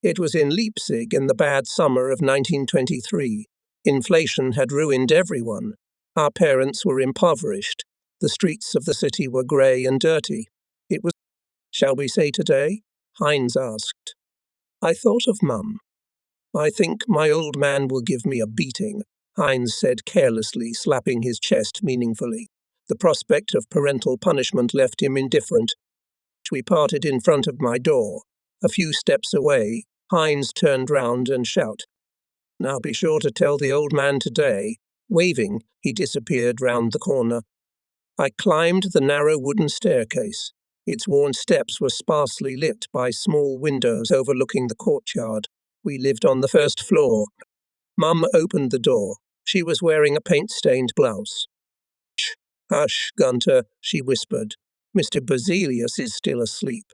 It was in Leipzig in the bad summer of 1923. Inflation had ruined everyone. Our parents were impoverished. The streets of the city were grey and dirty. It was, shall we say today? Heinz asked. I thought of Mum. I think my old man will give me a beating, Heinz said carelessly, slapping his chest meaningfully. The prospect of parental punishment left him indifferent. We parted in front of my door. A few steps away, Heinz turned round and shouted, "Now be sure to tell the old man today." Waving, he disappeared round the corner. I climbed the narrow wooden staircase. Its worn steps were sparsely lit by small windows overlooking the courtyard. We lived on the first floor. Mum opened the door. She was wearing a paint-stained blouse. "Shh, hush, Gunter," she whispered. "Mr. Berzelius is still asleep."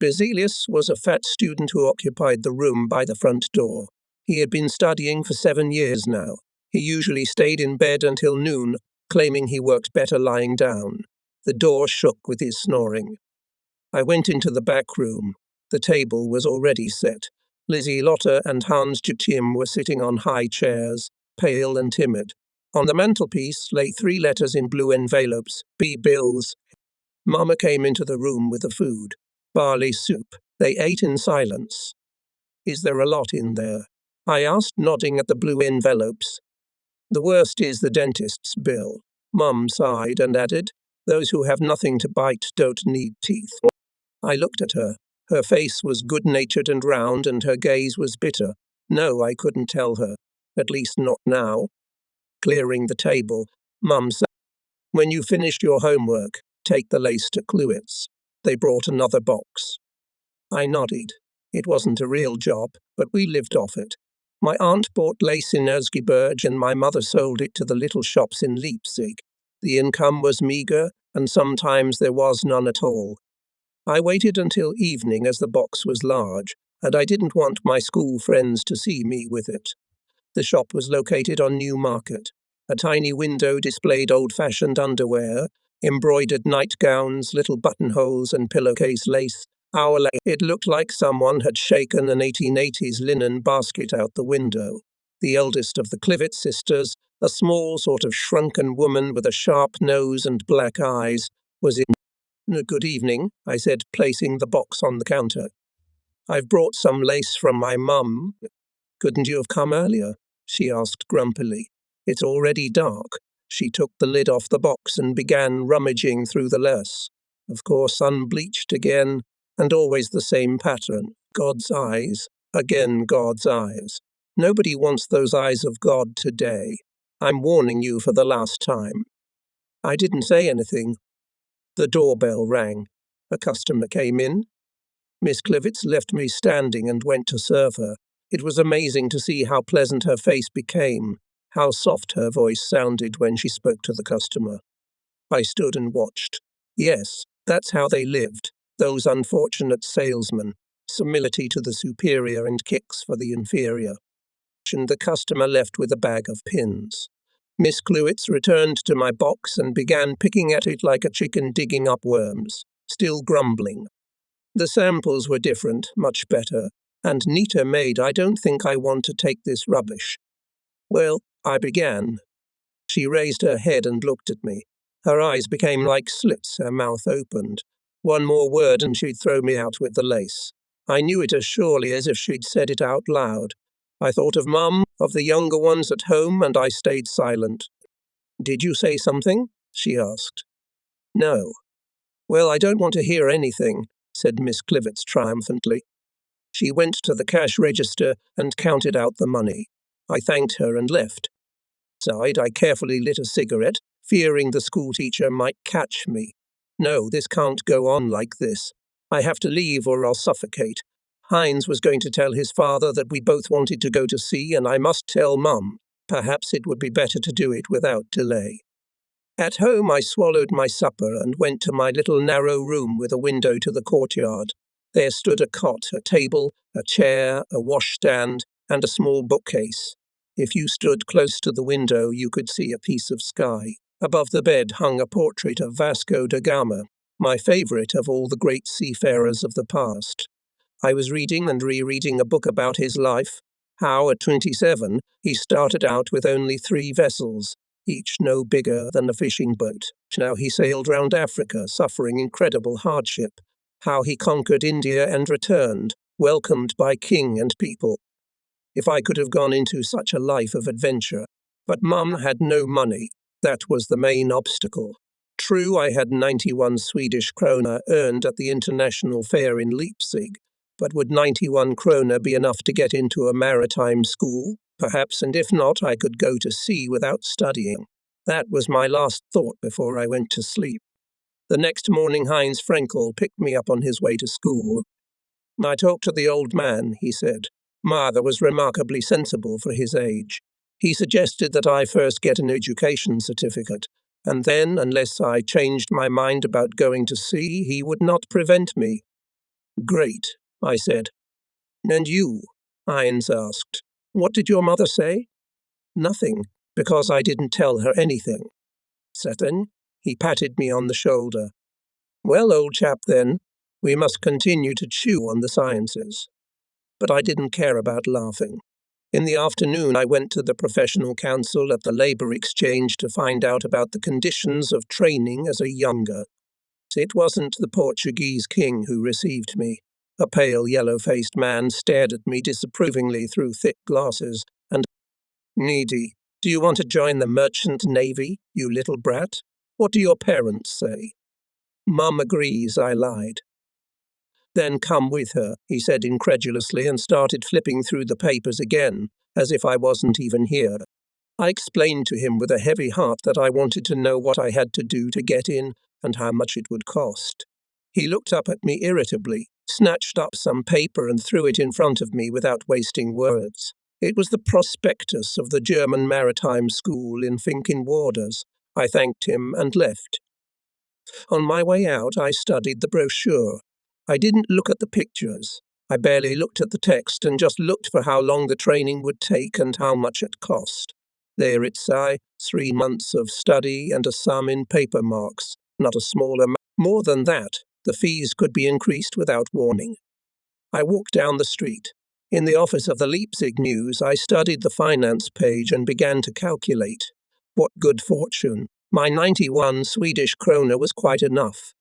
Berzelius was a fat student who occupied the room by the front door. He had been studying for 7 years now. He usually stayed in bed until noon, claiming he worked better lying down. The door shook with his snoring. I went into the back room. The table was already set. Lizzie Lotte and Hans Joachim were sitting on high chairs, pale and timid. On the mantelpiece lay 3 letters in blue envelopes, B bills. Mama came into the room with the food. Barley soup. They ate in silence. "Is there a lot in there?" I asked, nodding at the blue envelopes. "The worst is the dentist's bill." Mum sighed and added, "Those who have nothing to bite don't need teeth." I looked at her. Her face was good-natured and round, and her gaze was bitter. No, I couldn't tell her. At least not now. Clearing the table, Mum said, "When you finish your homework, take the lace to Kluit's." They brought another box. I nodded. It wasn't a real job, but we lived off it. My aunt bought lace in Erzgebirge and my mother sold it to the little shops in Leipzig. The income was meagre, and sometimes there was none at all. I waited until evening as the box was large, and I didn't want my school friends to see me with it. The shop was located on Newmarket. A tiny window displayed old-fashioned underwear, embroidered nightgowns, little buttonholes and pillowcase lace. It looked like someone had shaken an 1880s linen basket out the window. The eldest of the Klivitz sisters, a small sort of shrunken woman with a sharp nose and black eyes, was in. "Good evening," I said, placing the box on the counter. "I've brought some lace from my mum." "Couldn't you have come earlier?" she asked grumpily. "It's already dark." She took the lid off the box and began rummaging through the lace. Of course, unbleached again, and always the same pattern. God's eyes. Again God's eyes. Nobody wants those eyes of God today. I'm warning you for the last time. I didn't say anything. The doorbell rang. A customer came in. Miss Klivitz left me standing and went to serve her. It was amazing to see how pleasant her face became, how soft her voice sounded when she spoke to the customer. I stood and watched. Yes, that's how they lived, those unfortunate salesmen, humility to the superior and kicks for the inferior. And the customer left with a bag of pins. Miss Kluitz returned to my box and began picking at it like a chicken digging up worms, still grumbling. The samples were different, much better, and neater made. "I don't think I want to take this rubbish." "Well," I began. She raised her head and looked at me. Her eyes became like slits, her mouth opened. One more word and she'd throw me out with the lace. I knew it as surely as if she'd said it out loud. I thought of Mum, of the younger ones at home, and I stayed silent. "Did you say something?" she asked. "No." "Well, I don't want to hear anything," said Miss Klivitz triumphantly. She went to the cash register and counted out the money. I thanked her and left. Inside, I carefully lit a cigarette, fearing the schoolteacher might catch me. No, this can't go on like this. I have to leave or I'll suffocate. Heinz was going to tell his father that we both wanted to go to sea, and I must tell Mum. Perhaps it would be better to do it without delay. At home, I swallowed my supper and went to my little narrow room with a window to the courtyard. There stood a cot, a table, a chair, a washstand, and a small bookcase. If you stood close to the window, you could see a piece of sky. Above the bed hung a portrait of Vasco da Gama, my favourite of all the great seafarers of the past. I was reading and rereading a book about his life, how at 27 he started out with only 3 vessels, each no bigger than a fishing boat. Now he sailed round Africa, suffering incredible hardship, how he conquered India and returned, welcomed by king and people. If I could have gone into such a life of adventure, but Mum had no money, that was the main obstacle. True, I had 91 Swedish krona earned at the international fair in Leipzig, but would 91 krona be enough to get into a maritime school? Perhaps, and if not, I could go to sea without studying. That was my last thought before I went to sleep. The next morning Heinz Frenkel picked me up on his way to school. I talked to the old man, he said. Father was remarkably sensible for his age. He suggested that I first get an education certificate, and then, unless I changed my mind about going to sea, he would not prevent me. Great, I said. And you? Heinz asked. What did your mother say? Nothing, because I didn't tell her anything. Certain? He patted me on the shoulder. Well, old chap, then, we must continue to chew on the sciences. But I didn't care about laughing. In the afternoon, I went to the professional council at the Labour Exchange to find out about the conditions of training as a younger. It wasn't the Portuguese king who received me. A pale, yellow-faced man stared at me disapprovingly through thick glasses, and, Needy, do you want to join the merchant navy, you little brat? What do your parents say? Mum agrees, I lied. Then come with her, he said incredulously, and started flipping through the papers again, as if I wasn't even here. I explained to him with a heavy heart that I wanted to know what I had to do to get in and how much it would cost. He looked up at me irritably, snatched up some paper and threw it in front of me without wasting words. It was the prospectus of the German Maritime School in Finkenwarders. I thanked him and left. On my way out, I studied the brochure. I didn't look at the pictures. I barely looked at the text and just looked for how long the training would take and how much it cost. There it say, 3 months of study and a sum in paper marks, not a small amount. More than that, the fees could be increased without warning. I walked down the street. In the office of the Leipzig News, I studied the finance page and began to calculate. What good fortune! My 91 Swedish krona was quite enough.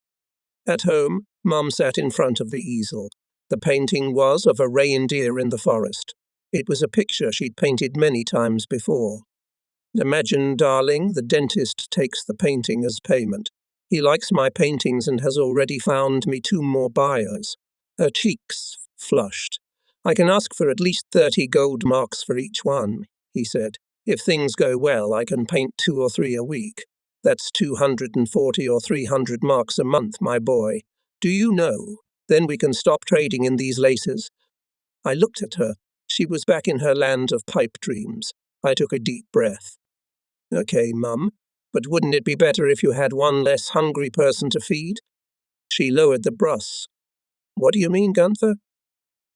At home, Mum sat in front of the easel. The painting was of a reindeer in the forest. It was a picture she'd painted many times before. Imagine, darling, the dentist takes the painting as payment. He likes my paintings and has already found me 2 more buyers. Her cheeks flushed. I can ask for at least 30 gold marks for each one, he said. If things go well, I can paint 2 or 3 a week. That's 240 or 300 marks a month, my boy. Do you know? Then we can stop trading in these laces. I looked at her. She was back in her land of pipe dreams. I took a deep breath. Okay, Mum, but wouldn't it be better if you had one less hungry person to feed? She lowered the brush. What do you mean, Gunther?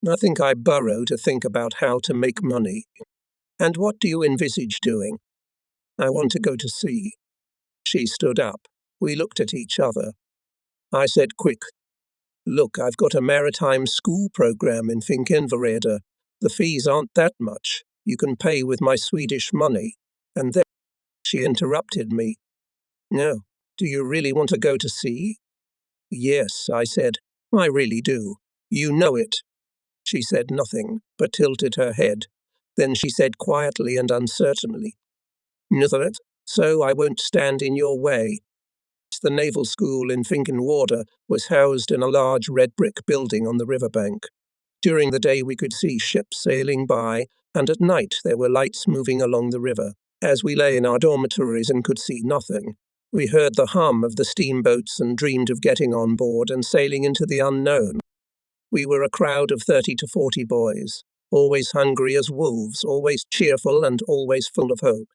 I think I burrow to think about how to make money. And what do you envisage doing? I want to go to sea. She stood up. We looked at each other. I said quick, Look, I've got a maritime school program in Finkenwarders. The fees aren't that much. You can pay with my Swedish money. And then she interrupted me. No, do you really want to go to sea? Yes, I said. I really do. You know it. She said nothing, but tilted her head. Then she said quietly and uncertainly, Nuthet, so I won't stand in your way. The naval school in Finkenwarders was housed in a large red brick building on the riverbank. During the day we could see ships sailing by, and at night there were lights moving along the river. As we lay in our dormitories and could see nothing, we heard the hum of the steamboats and dreamed of getting on board and sailing into the unknown. We were a crowd of 30 to 40 boys, always hungry as wolves, always cheerful and always full of hope.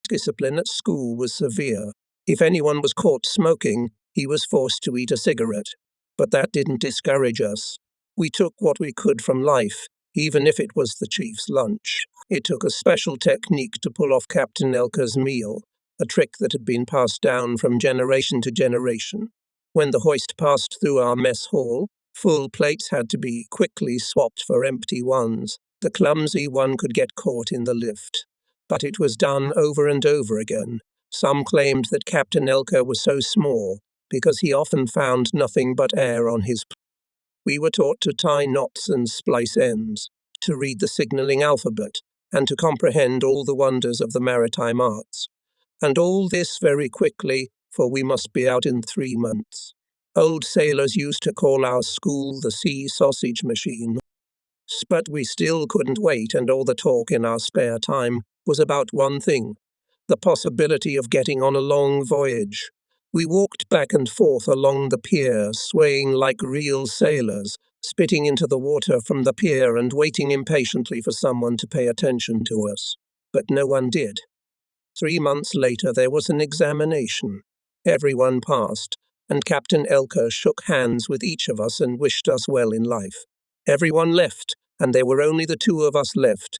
Discipline at school was severe. If anyone was caught smoking, he was forced to eat a cigarette. But that didn't discourage us. We took what we could from life, even if it was the chief's lunch. It took a special technique to pull off Captain Elka's meal, a trick that had been passed down from generation to generation. When the hoist passed through our mess hall, Full plates had to be quickly swapped for empty ones. The clumsy one could get caught in the lift. But it was done over and over again. Some claimed that Captain Elker was so small because he often found nothing but air on his plate. We were taught to tie knots and splice ends, to read the signalling alphabet, and to comprehend all the wonders of the maritime arts. And all this very quickly, for we must be out in 3 months. Old sailors used to call our school the sea sausage machine. But we still couldn't wait, and all the talk in our spare time was about one thing: the possibility of getting on a long voyage. We walked back and forth along the pier, swaying like real sailors, spitting into the water from the pier and waiting impatiently for someone to pay attention to us. But no one did. 3 months later there was an examination. Everyone passed, and Captain Elker shook hands with each of us and wished us well in life. Everyone left, and there were only the 2 of us left.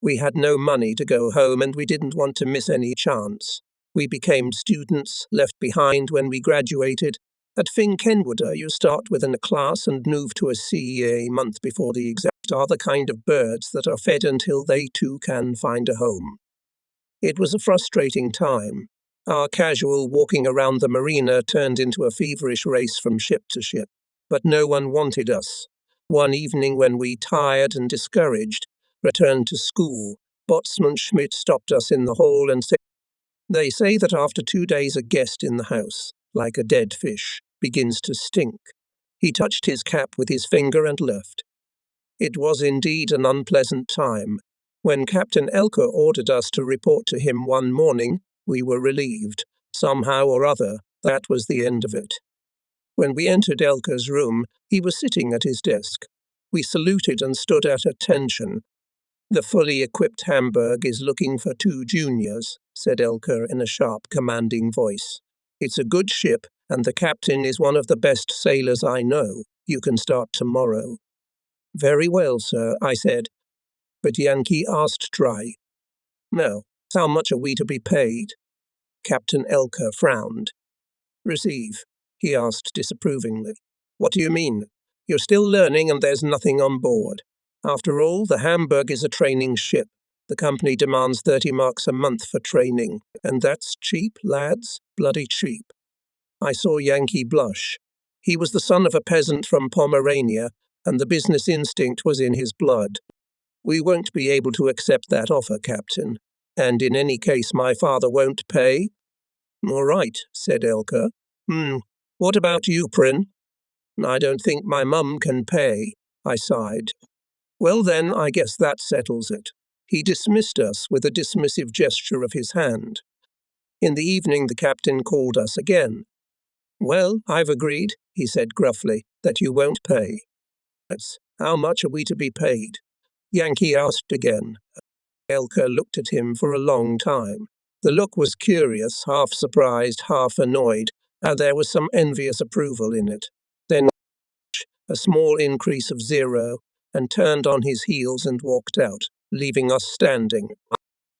We had no money to go home, and we didn't want to miss any chance. We became students, left behind when we graduated. At Fing Kenwood, you start within a class and move to a CEA a month before the exam. Are the kind of birds that are fed until they too can find a home. It was a frustrating time. Our casual walking around the marina turned into a feverish race from ship to ship. But no one wanted us. One evening when we, tired and discouraged, returned to school, Boatswain Schmidt stopped us in the hall and said, "They say that after 2 days a guest in the house, like a dead fish, begins to stink." He touched his cap with his finger and left. It was indeed an unpleasant time. When Captain Elker ordered us to report to him one morning, we were relieved. Somehow or other, that was the end of it. When we entered Elker's room, he was sitting at his desk. We saluted and stood at attention. "The fully equipped Hamburg is looking for 2 juniors," said Elker in a sharp, commanding voice. "It's a good ship, and the captain is one of the best sailors I know. You can start tomorrow." "Very well, sir," I said. But Yankee asked dry, "No, how much are we to be paid?" Captain Elker frowned. "Receive?" he asked disapprovingly. "What do you mean? You're still learning and there's nothing on board. After all, the Hamburg is a training ship. The company demands 30 marks a month for training. And that's cheap, lads, bloody cheap." I saw Yankee blush. He was the son of a peasant from Pomerania, and the business instinct was in his blood. "We won't be able to accept that offer, Captain. And in any case, my father won't pay." "All right," said Elker. What about you, Prin?" "I don't think my mum can pay," I sighed. "Well then, I guess that settles it." He dismissed us with a dismissive gesture of his hand. In the evening the captain called us again. "Well, I've agreed," he said gruffly, "that you won't pay." "How much are we to be paid?" Yankee asked again. Elker looked at him for a long time. The look was curious, half surprised, half annoyed, and there was some envious approval in it. Then a small increase of 0, and turned on his heels and walked out, leaving us standing.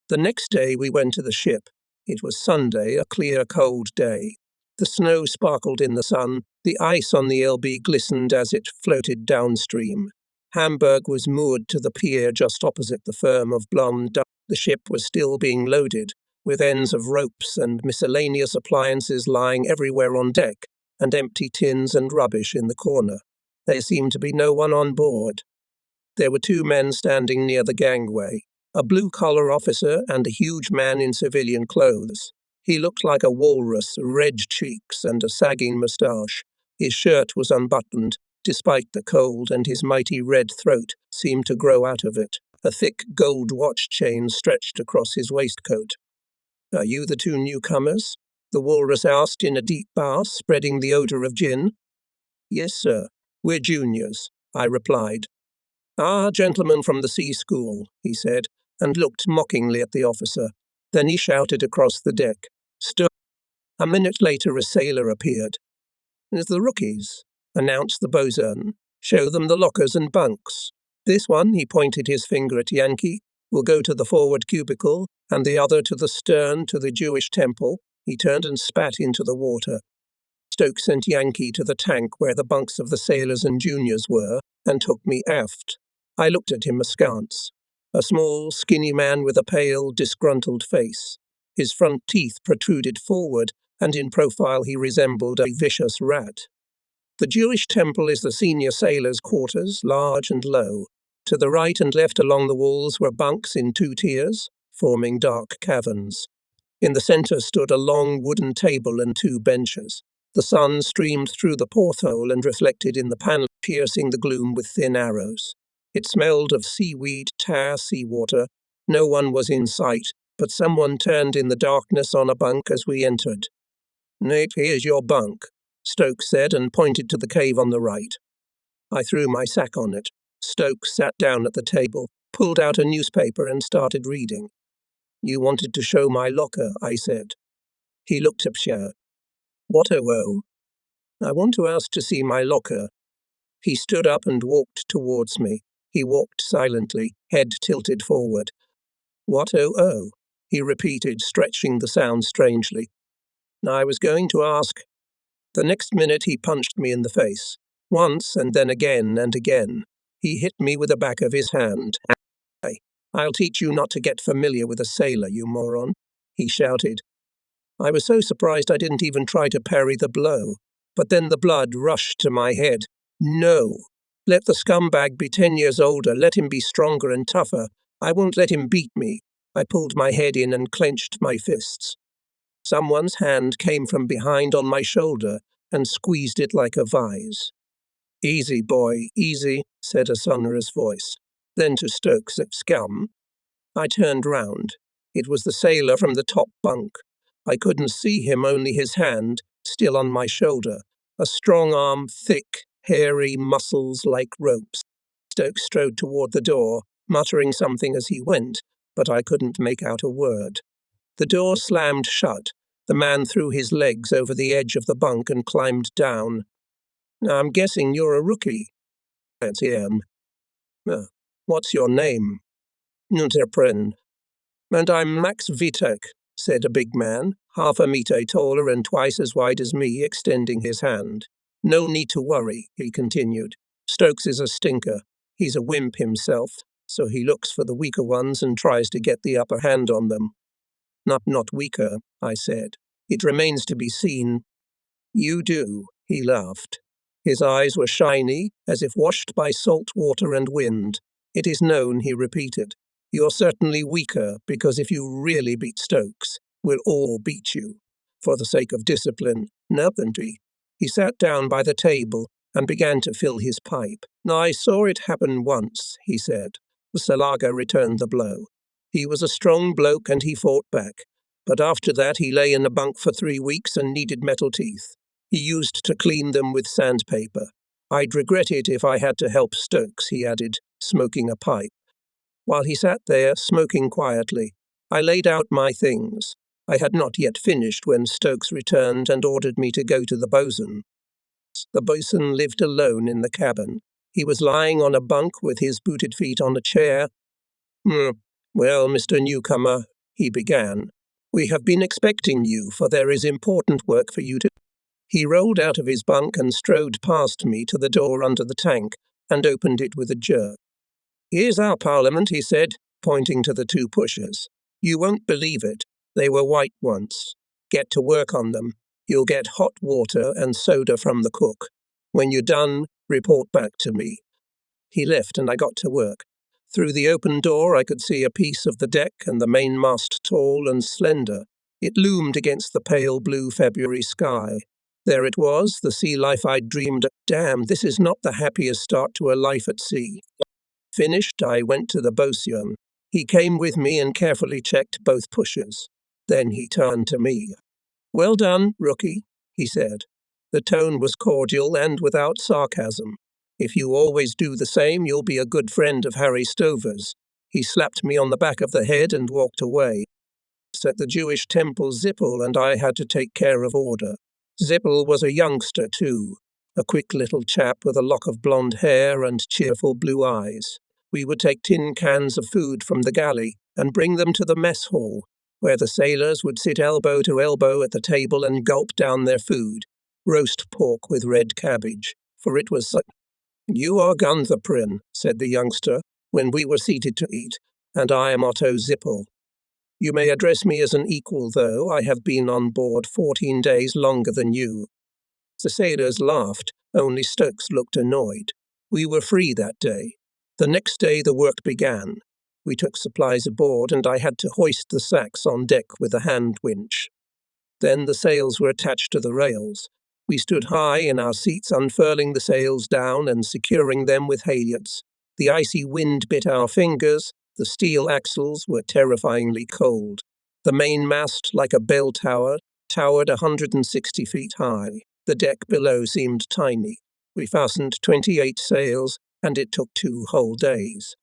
The next day we went to the ship. It was Sunday, a clear, cold day. The snow sparkled in the sun, the ice on the LB glistened as it floated downstream. Hamburg was moored to the pier just opposite the firm of Blonde. The ship was still being loaded, with ends of ropes and miscellaneous appliances lying everywhere on deck, and empty tins and rubbish in the corner. There seemed to be no one on board. There were 2 men standing near the gangway, a blue-collar officer and a huge man in civilian clothes. He looked like a walrus, red cheeks and a sagging moustache. His shirt was unbuttoned, despite the cold, and his mighty red throat seemed to grow out of it. A thick gold watch chain stretched across his waistcoat. "Are you the 2 newcomers?" the walrus asked in a deep bass, spreading the odour of gin. "Yes, sir. We're juniors," I replied. "Ah, gentlemen from the sea school," he said, and looked mockingly at the officer. Then he shouted across the deck, "Stop!" A minute later a sailor appeared. "It's the rookies," announced the bosun. "Show them the lockers and bunks. This one," he pointed his finger at Yankee, "will go to the forward cubicle, and the other to the stern to the Jewish temple." He turned and spat into the water. Stokes sent Yankee to the tank where the bunks of the sailors and juniors were and took me aft. I looked at him askance. A small, skinny man with a pale, disgruntled face. His front teeth protruded forward, and in profile he resembled a vicious rat. The Jewish temple is the senior sailors' quarters, large and low. To the right and left along the walls were bunks in 2 tiers, forming dark caverns. In the centre stood a long wooden table and 2 benches. The sun streamed through the porthole and reflected in the panel, piercing the gloom with thin arrows. It smelled of seaweed, tar, seawater. No one was in sight, but someone turned in the darkness on a bunk as we entered. "Nate, here's your bunk," Stokes said and pointed to the cave on the right. I threw my sack on it. Stokes sat down at the table, pulled out a newspaper and started reading. "You wanted to show my locker," I said. He looked up sure. "What oh? I want to ask to see my locker." He stood up and walked towards me. He walked silently, head tilted forward. "What oh?" he repeated, stretching the sound strangely. I was going to ask. The next minute he punched me in the face. Once and then again and again. He hit me with the back of his hand. "I'll teach you not to get familiar with a sailor, you moron," he shouted. I was so surprised I didn't even try to parry the blow. But then the blood rushed to my head. No. Let the scumbag be 10 years older. Let him be stronger and tougher. I won't let him beat me. I pulled my head in and clenched my fists. Someone's hand came from behind on my shoulder and squeezed it like a vise. "Easy, boy, easy," said a sonorous voice. Then to Stokes, "Scum." I turned round. It was the sailor from the top bunk. I couldn't see him, only his hand, still on my shoulder. A strong arm, thick, hairy muscles like ropes. Stokes strode toward the door, muttering something as he went, but I couldn't make out a word. The door slammed shut. The man threw his legs over the edge of the bunk and climbed down. "Now, I'm guessing you're a rookie." "That's him." "What's your name?" "Nuterpren." "And I'm Max Vitek," said a big man, 1/2 meter taller and twice as wide as me, extending his hand. "No need to worry," he continued. "Stokes is a stinker. He's a wimp himself, so he looks for the weaker ones and tries to get the upper hand on them." Not weaker," I said. "It remains to be seen." "You do," he laughed. His eyes were shiny, as if washed by salt water and wind. "It is known," he repeated. "You're certainly weaker, because if you really beat Stokes, we'll all beat you. For the sake of discipline, Nerpentry." He sat down by the table and began to fill his pipe. "I saw it happen once," he said. Salaga returned the blow. He was a strong bloke and he fought back. But after that he lay in a bunk for 3 weeks and needed metal teeth. He used to clean them with sandpaper. "I'd regret it if I had to help Stokes," he added, smoking a pipe. While he sat there, smoking quietly, I laid out my things. I had not yet finished when Stokes returned and ordered me to go to the bosun. The bosun lived alone in the cabin. He was lying on a bunk with his booted feet on a chair. "Well, Mr. Newcomer," he began, "we have been expecting you, for there is important work for you to..." He rolled out of his bunk and strode past me to the door under the tank and opened it with a jerk. "Here's our parliament," he said, pointing to the 2 pushers. "You won't believe it. They were white once. Get to work on them. You'll get hot water and soda from the cook. When you're done, report back to me." He left and I got to work. Through the open door I could see a piece of the deck and the mainmast tall and slender. It loomed against the pale blue February sky. There it was, the sea life I'd dreamed of. Damn, this is not the happiest start to a life at sea. Finished, I went to the bosun. He came with me and carefully checked both pushers. Then he turned to me. "Well done, rookie," he said. The tone was cordial and without sarcasm. "If you always do the same, you'll be a good friend of Harry Stover's." He slapped me on the back of the head and walked away. At the Jewish temple, Zippel and I had to take care of order. Zippel was a youngster too, a quick little chap with a lock of blonde hair and cheerful blue eyes. We would take tin cans of food from the galley and bring them to the mess hall, where the sailors would sit elbow to elbow at the table and gulp down their food. roast pork with red cabbage, for it was such. "You are Gunther, said the youngster, when we were seated to eat, "and I am Otto Zippel. You may address me as an equal, though I have been on board 14 days longer than you." The sailors laughed, only Stokes looked annoyed. We were free that day. The next day the work began. We took supplies aboard, and I had to hoist the sacks on deck with a hand winch. Then the sails were attached to the rails. We stood high in our seats, unfurling the sails down and securing them with halyards. The icy wind bit our fingers. The steel axles were terrifyingly cold. The mainmast, like a bell tower, towered 160 feet high. The deck below seemed tiny. We fastened 28 sails, and it took 2 whole days.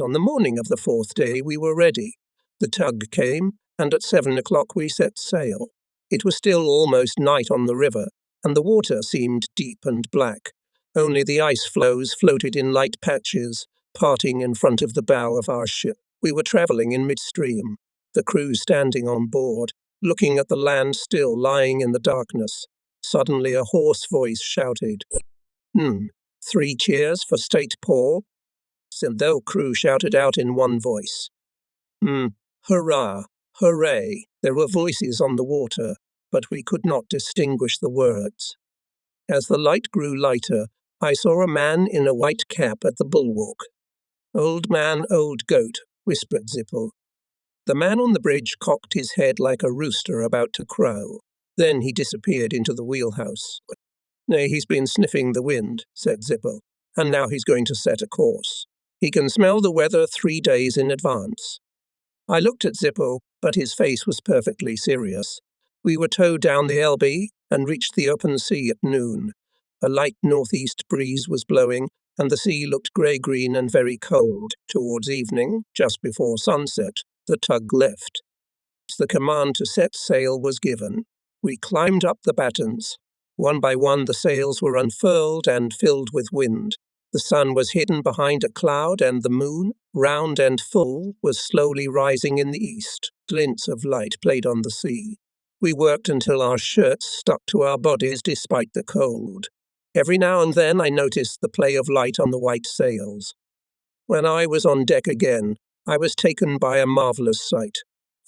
On the morning of the 4th day we were ready. The tug came, and at 7 o'clock we set sail. It was still almost night on the river, and the water seemed deep and black. Only the ice floes floated in light patches, parting in front of the bow of our ship. We were travelling in midstream, the crew standing on board, looking at the land still lying in the darkness. Suddenly a hoarse voice shouted, 3 cheers for State Paul." So the whole crew shouted out in one voice. Hurrah! Hooray! There were voices on the water, but we could not distinguish the words. As the light grew lighter, I saw a man in a white cap at the bulwark. "Old man, old goat," whispered Zippel. The man on the bridge cocked his head like a rooster about to crow. Then he disappeared into the wheelhouse. "Nay, he's been sniffing the wind," said Zippel, "and now he's going to set a course. He can smell the weather 3 days in advance." I looked at Zippel, but his face was perfectly serious. We were towed down the Elbe and reached the open sea at noon. A light northeast breeze was blowing, and the sea looked grey-green and very cold. Towards evening, just before sunset, the tug left. The command to set sail was given. We climbed up the battens. One by one the sails were unfurled and filled with wind. The sun was hidden behind a cloud, and the moon, round and full, was slowly rising in the east. Glints of light played on the sea. We worked until our shirts stuck to our bodies despite the cold. Every now and then I noticed the play of light on the white sails. When I was on deck again, I was taken by a marvellous sight.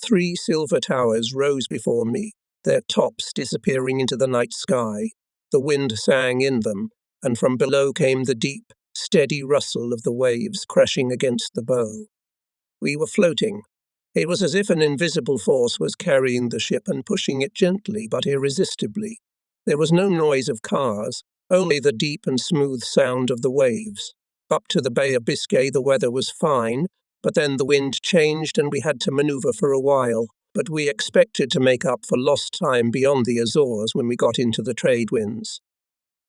3 silver towers rose before me, their tops disappearing into the night sky. The wind sang in them, and from below came the deep, steady rustle of the waves crashing against the bow. We were floating. It was as if an invisible force was carrying the ship and pushing it gently but irresistibly. There was no noise of cars, only the deep and smooth sound of the waves. Up to the Bay of Biscay the weather was fine, but then the wind changed and we had to maneuver for a while. But we expected to make up for lost time beyond the Azores when we got into the trade winds.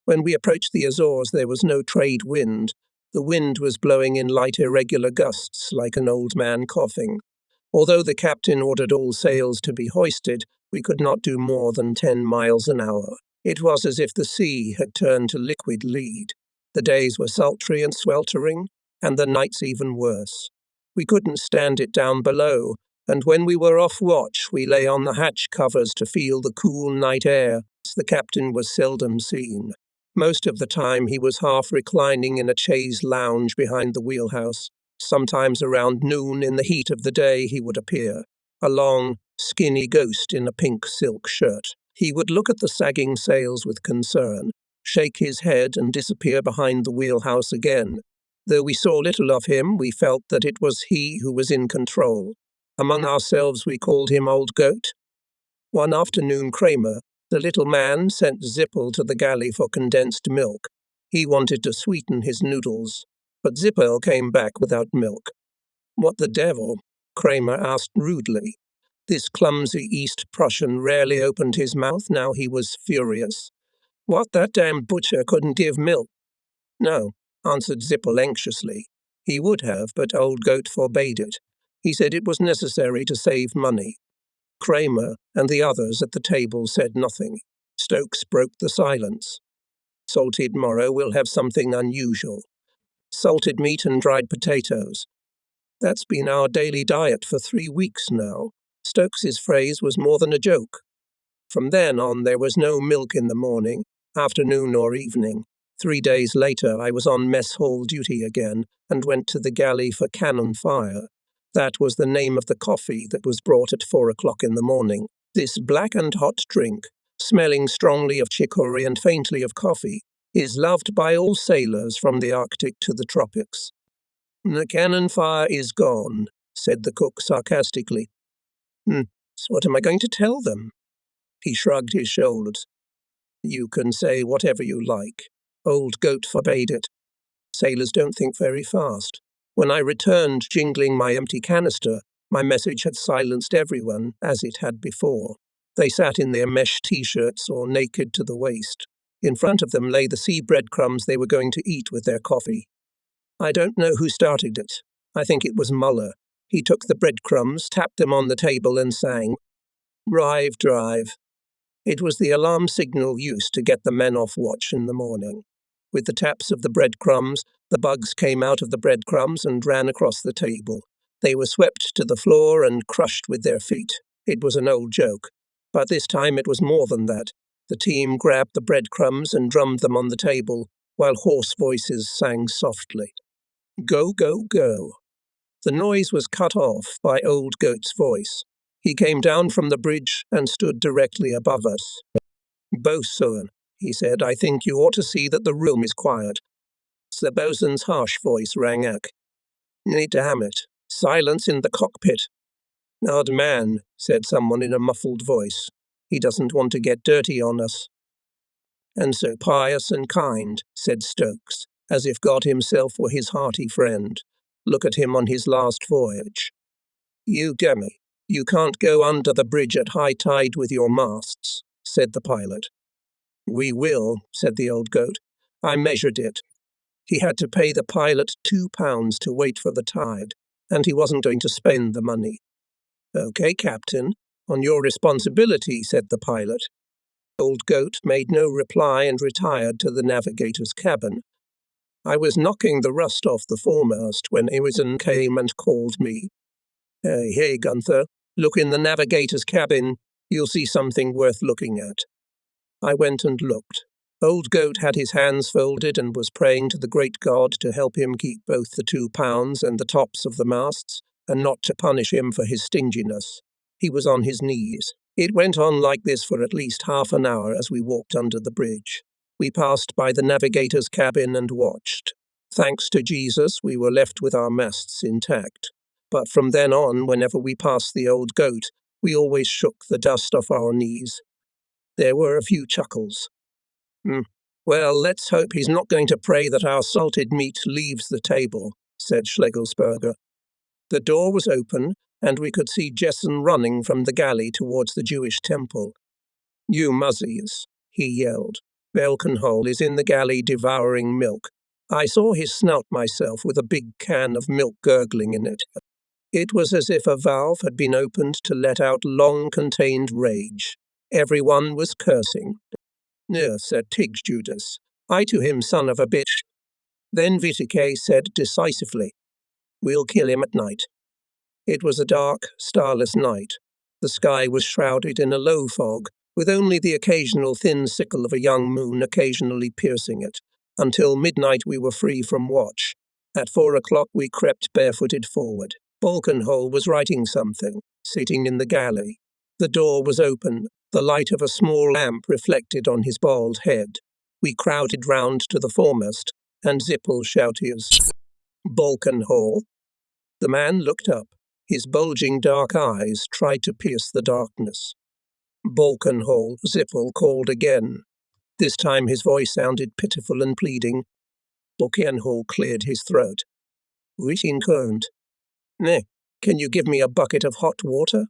When we approached the Azores, there was no trade wind. The wind was blowing in light irregular gusts, like an old man coughing. Although the captain ordered all sails to be hoisted, we could not do more than 10 miles an hour. It was as if the sea had turned to liquid lead. The days were sultry and sweltering, and the nights even worse. We couldn't stand it down below, and when we were off watch, we lay on the hatch covers to feel the cool night air. The captain was seldom seen. Most of the time he was half reclining in a chaise lounge behind the wheelhouse. Sometimes around noon in the heat of the day he would appear, a long, skinny ghost in a pink silk shirt. He would look at the sagging sails with concern, shake his head and disappear behind the wheelhouse again. Though we saw little of him, we felt that it was he who was in control. Among ourselves we called him Old Goat. One afternoon Kramer, the little man, sent Zippel to the galley for condensed milk. He wanted to sweeten his noodles, but Zippel came back without milk. "What the devil?" Kramer asked rudely. This clumsy East Prussian rarely opened his mouth, now he was furious. "What, that damn butcher couldn't give milk?" "No," answered Zippel anxiously. He would have, but Old Goat forbade it. He said it was necessary to save money. Kramer and the others at the table said nothing. Stokes broke the silence. "Salted morrow we'll have something unusual. Salted meat and dried potatoes. That's been our daily diet for 3 weeks now." Stokes's phrase was more than a joke. From then on, there was no milk in the morning, afternoon, or evening. 3 days later, I was on mess hall duty again and went to the galley for cannon fire. That was the name of the coffee that was brought at 4 o'clock in the morning. This black and hot drink, smelling strongly of chicory and faintly of coffee, is loved by all sailors from the Arctic to the tropics. The cannon fire is gone, said the cook sarcastically. So what am I going to tell them? He shrugged his shoulders. You can say whatever you like. Old Goat forbade it. Sailors don't think very fast. When I returned jingling my empty canister, my message had silenced everyone, as it had before. They sat in their mesh t-shirts or naked to the waist. In front of them lay the sea breadcrumbs they were going to eat with their coffee. I don't know who started it. I think it was Muller. He took the breadcrumbs, tapped them on the table and sang, "Drive, drive." It was the alarm signal used to get the men off watch in the morning. With the taps of the breadcrumbs, the bugs came out of the breadcrumbs and ran across the table. They were swept to the floor and crushed with their feet. It was an old joke. But this time it was more than that. The team grabbed the breadcrumbs and drummed them on the table, while hoarse voices sang softly. Go, go, go. The noise was cut off by Old Goat's voice. He came down from the bridge and stood directly above us. Bosun, he said, I think you ought to see that the room is quiet. The bosun's harsh voice rang out. Damn it. Silence in the cockpit. Odd man, said someone in a muffled voice. He doesn't want to get dirty on us. And so pious and kind, said Stokes, as if God himself were his hearty friend. Look at him on his last voyage. You dummy, you can't go under the bridge at high tide with your masts, said the pilot. We will, said the old goat. I measured it. He had to pay the pilot £2 to wait for the tide, and he wasn't going to spend the money. Okay, Captain, on your responsibility, said the pilot. Old Goat made no reply and retired to the navigator's cabin. I was knocking the rust off the foremast when Emerson came and called me. Hey, Gunther, look in the navigator's cabin. You'll see something worth looking at. I went and looked. Old Goat had his hands folded and was praying to the great God to help him keep both the £2 and the tops of the masts, and not to punish him for his stinginess. He was on his knees. It went on like this for at least half an hour as we walked under the bridge. We passed by the navigator's cabin and watched. Thanks to Jesus, we were left with our masts intact. But from then on, whenever we passed the Old Goat, we always shook the dust off our knees. There were a few chuckles. Well, let's hope he's not going to pray that our salted meat leaves the table, said Schlegelsberger. The door was open, and we could see Jessen running from the galley towards the Jewish temple. You muzzies, he yelled. Belkenhole is in the galley devouring milk. I saw his snout myself with a big can of milk gurgling in it. It was as if a valve had been opened to let out long-contained rage. Everyone was cursing. Said Tiggs Judas. I to him, son of a bitch. Then Vitike said decisively, We'll kill him at night. It was a dark, starless night. The sky was shrouded in a low fog, with only the occasional thin sickle of a young moon occasionally piercing it. Until midnight we were free from watch. At 4 o'clock we crept barefooted forward. Balkenhole was writing something, sitting in the galley. The door was open, the light of a small lamp reflected on his bald head. We crowded round to the foremast, and Zippel shouted, Balkenhole. The man looked up. His bulging dark eyes tried to pierce the darkness. Balkenhole, Zippel called again. This time his voice sounded pitiful and pleading. Balkenhole cleared his throat. Within current. Can you give me a bucket of hot water?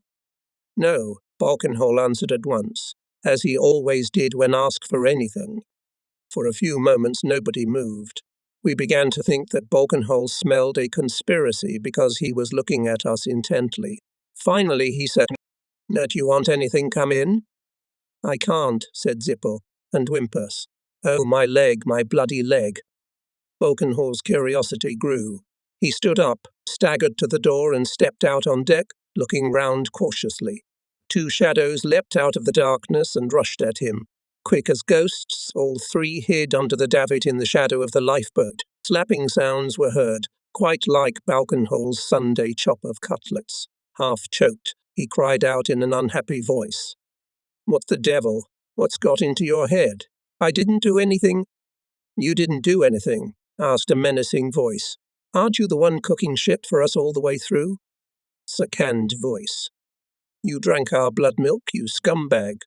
No, Balkenhole answered at once, as he always did when asked for anything. For a few moments nobody moved. We began to think that Balkenhole smelled a conspiracy because he was looking at us intently. Finally he said, Do you want anything come in? I can't, said Zippel, and Wimpus. Oh, my leg, my bloody leg. Balkenhole's curiosity grew. He stood up, staggered to the door and stepped out on deck, looking round cautiously. 2 shadows leapt out of the darkness and rushed at him. Quick as ghosts, all 3 hid under the davit in the shadow of the lifeboat. Slapping sounds were heard, quite like Balkenhol's Sunday chop of cutlets. Half choked, he cried out in an unhappy voice. "What the devil? What's got into your head? I didn't do anything." "You didn't do anything?" asked a menacing voice. "Aren't you the one cooking shit for us all the way through?" A canned voice. "You drank our blood milk, you scumbag."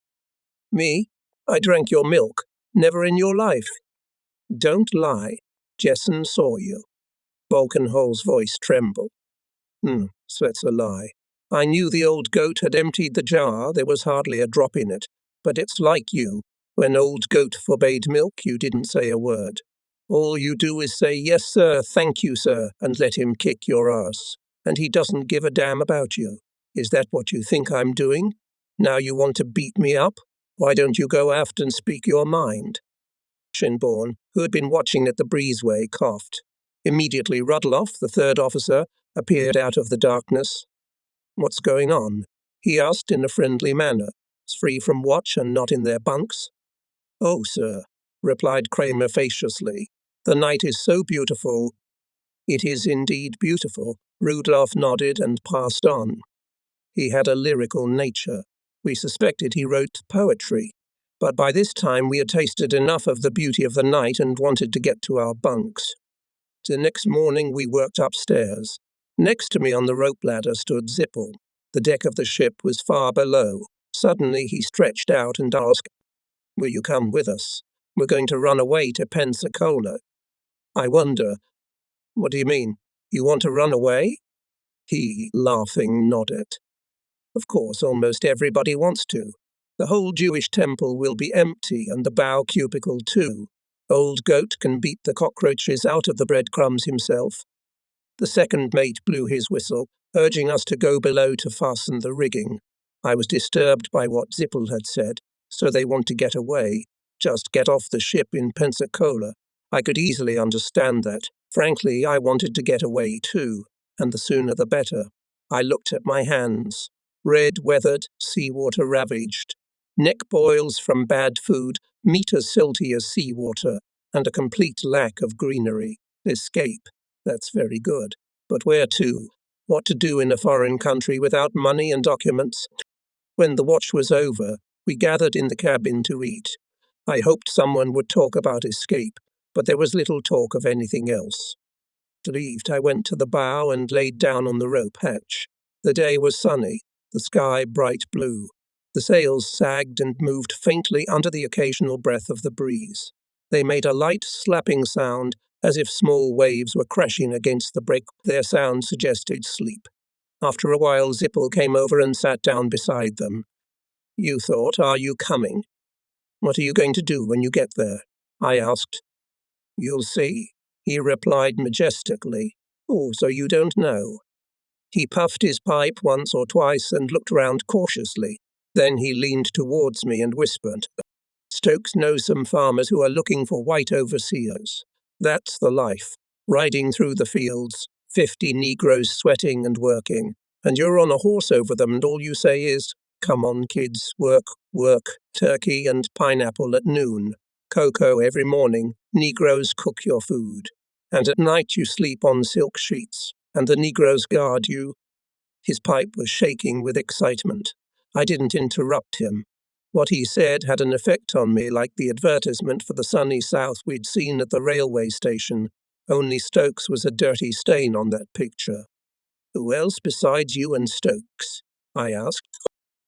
"Me? I drank your milk. Never in your life." "Don't lie. Jessen saw you." Balkenhol's voice trembled. So that's a lie. I knew the old goat had emptied the jar, there was hardly a drop in it. But it's like you. When old goat forbade milk, you didn't say a word. All you do is say, "Yes, sir, thank you, sir," and let him kick your ass. And he doesn't give a damn about you. Is that what you think I'm doing? Now you want to beat me up? Why don't you go aft and speak your mind? Shinborn, who had been watching at the breezeway, coughed. Immediately Rudloff, the 3rd officer, appeared out of the darkness. "What's going on?" he asked in a friendly manner. "Free from watch and not in their bunks?" "Oh, sir," replied Kramer facetiously. "The night is so beautiful." "It is indeed beautiful," Rudloff nodded and passed on. He had a lyrical nature. We suspected he wrote poetry. But by this time we had tasted enough of the beauty of the night and wanted to get to our bunks. The next morning we worked upstairs. Next to me on the rope ladder stood Zippel. The deck of the ship was far below. Suddenly he stretched out and asked, "Will you come with us? We're going to run away to Pensacola." "I wonder." "What do you mean? You want to run away?" He, laughing, nodded. "Of course, almost everybody wants to. The whole Jewish temple will be empty, and the bow cubicle too. Old Goat can beat the cockroaches out of the breadcrumbs himself." The second mate blew his whistle, urging us to go below to fasten the rigging. I was disturbed by what Zippel had said. So they want to get away. Just get off the ship in Pensacola. I could easily understand that. Frankly, I wanted to get away too, and the sooner the better. I looked at my hands. Red, weathered, seawater ravaged. Neck boils from bad food, meat as silty as seawater, and a complete lack of greenery. Escape. That's very good. But where to? What to do in a foreign country without money and documents? When the watch was over, we gathered in the cabin to eat. I hoped someone would talk about escape, but there was little talk of anything else. Relieved, I went to the bow and laid down on the rope hatch. The day was sunny, the sky bright blue. The sails sagged and moved faintly under the occasional breath of the breeze. They made a light slapping sound, as if small waves were crashing against the break. Their sound suggested sleep. After a while, Zippel came over and sat down beside them. "You thought, are you coming?" "What are you going to do when you get there?" I asked. "You'll see," he replied majestically. "Oh, so you don't know." He puffed his pipe once or twice and looked round cautiously. Then he leaned towards me and whispered, "Stokes knows some farmers who are looking for white overseers. That's the life, riding through the fields, 50 Negroes sweating and working, and you're on a horse over them and all you say is, 'Come on, kids, work, work, turkey and pineapple at noon, cocoa every morning, Negroes cook your food, and at night you sleep on silk sheets, and the Negroes guard you.'" His pipe was shaking with excitement. I didn't interrupt him. What he said had an effect on me like the advertisement for the sunny south we'd seen at the railway station, only Stokes was a dirty stain on that picture. "Who else besides you and Stokes?" I asked.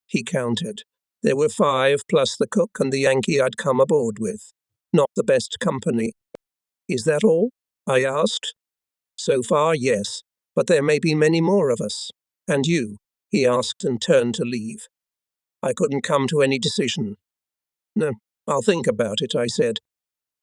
He counted. There were 5 plus the cook and the Yankee I'd come aboard with. Not the best company. "Is that all?" I asked. "So far, yes, but there may be many more of us. And you?" he asked and turned to leave. I couldn't come to any decision. "No, I'll think about it," I said.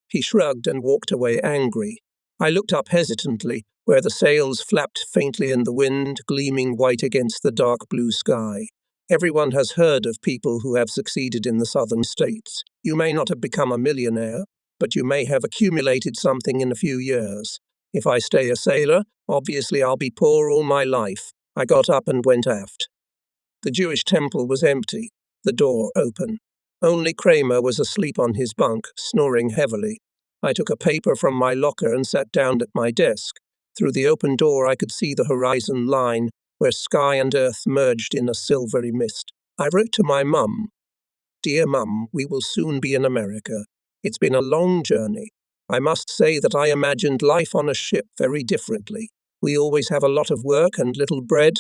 He shrugged and walked away angry. I looked up hesitantly, where the sails flapped faintly in the wind, gleaming white against the dark blue sky. Everyone has heard of people who have succeeded in the southern states. You may not have become a millionaire, but you may have accumulated something in a few years. If I stay a sailor, obviously I'll be poor all my life. I got up and went aft. The Jewish temple was empty, the door open. Only Kramer was asleep on his bunk, snoring heavily. I took a paper from my locker and sat down at my desk. Through the open door I could see the horizon line, where sky and earth merged in a silvery mist. I wrote to my mum. Dear Mum, we will soon be in America. It's been a long journey. I must say that I imagined life on a ship very differently. We always have a lot of work and little bread.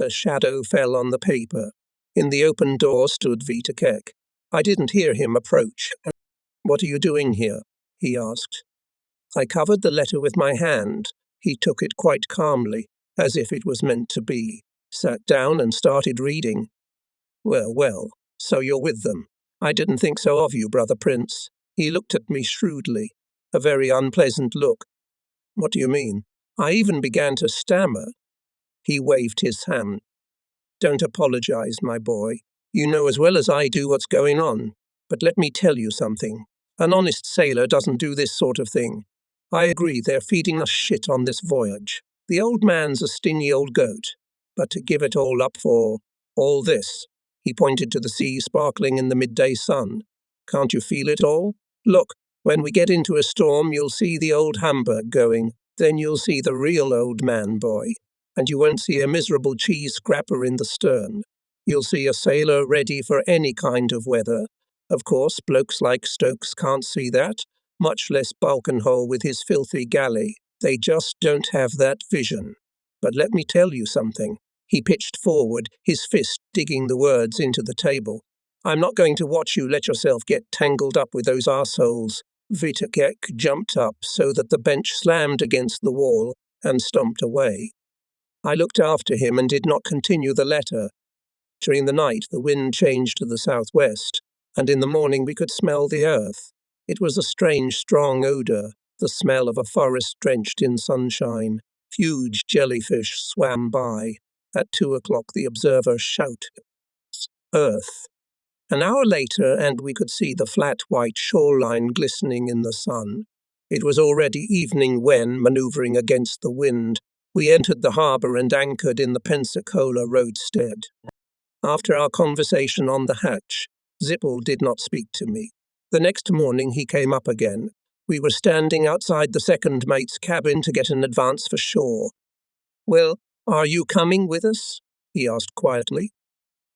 A shadow fell on the paper. In the open door stood Vita Keck. I didn't hear him approach. What are you doing here? He asked. I covered the letter with my hand. He took it quite calmly, as if it was meant to be, sat down and started reading. Well, so you're with them. I didn't think so of you, Brother Prince. He looked at me shrewdly, a very unpleasant look. What do you mean? I even began to stammer. He waved his hand. Don't apologize, my boy. You know as well as I do what's going on. But let me tell you something. An honest sailor doesn't do this sort of thing. I agree they're feeding us shit on this voyage. The old man's a stingy old goat. But to give it all up for all this, he pointed to the sea sparkling in the midday sun. Can't you feel it all? Look, when we get into a storm, you'll see the old Hamburg going. Then you'll see the real old man, boy. And you won't see a miserable cheese scrapper in the stern. You'll see a sailor ready for any kind of weather. Of course, blokes like Stokes can't see that, much less Balkenhole with his filthy galley. They just don't have that vision. But let me tell you something. He pitched forward, his fist digging the words into the table. I'm not going to watch you let yourself get tangled up with those arseholes. Vita Keck jumped up so that the bench slammed against the wall and stomped away. I looked after him and did not continue the letter. During the night, the wind changed to the southwest, and in the morning we could smell the earth. It was a strange, strong odor, the smell of a forest drenched in sunshine. Huge jellyfish swam by. At 2 o'clock, the observer shouted, Earth. An hour later, and we could see the flat white shoreline glistening in the sun. It was already evening when, manoeuvring against the wind, we entered the harbour and anchored in the Pensacola roadstead. After our conversation on the hatch, Zipple did not speak to me. The next morning he came up again. We were standing outside the second mate's cabin to get an advance for shore. Well, are you coming with us? He asked quietly.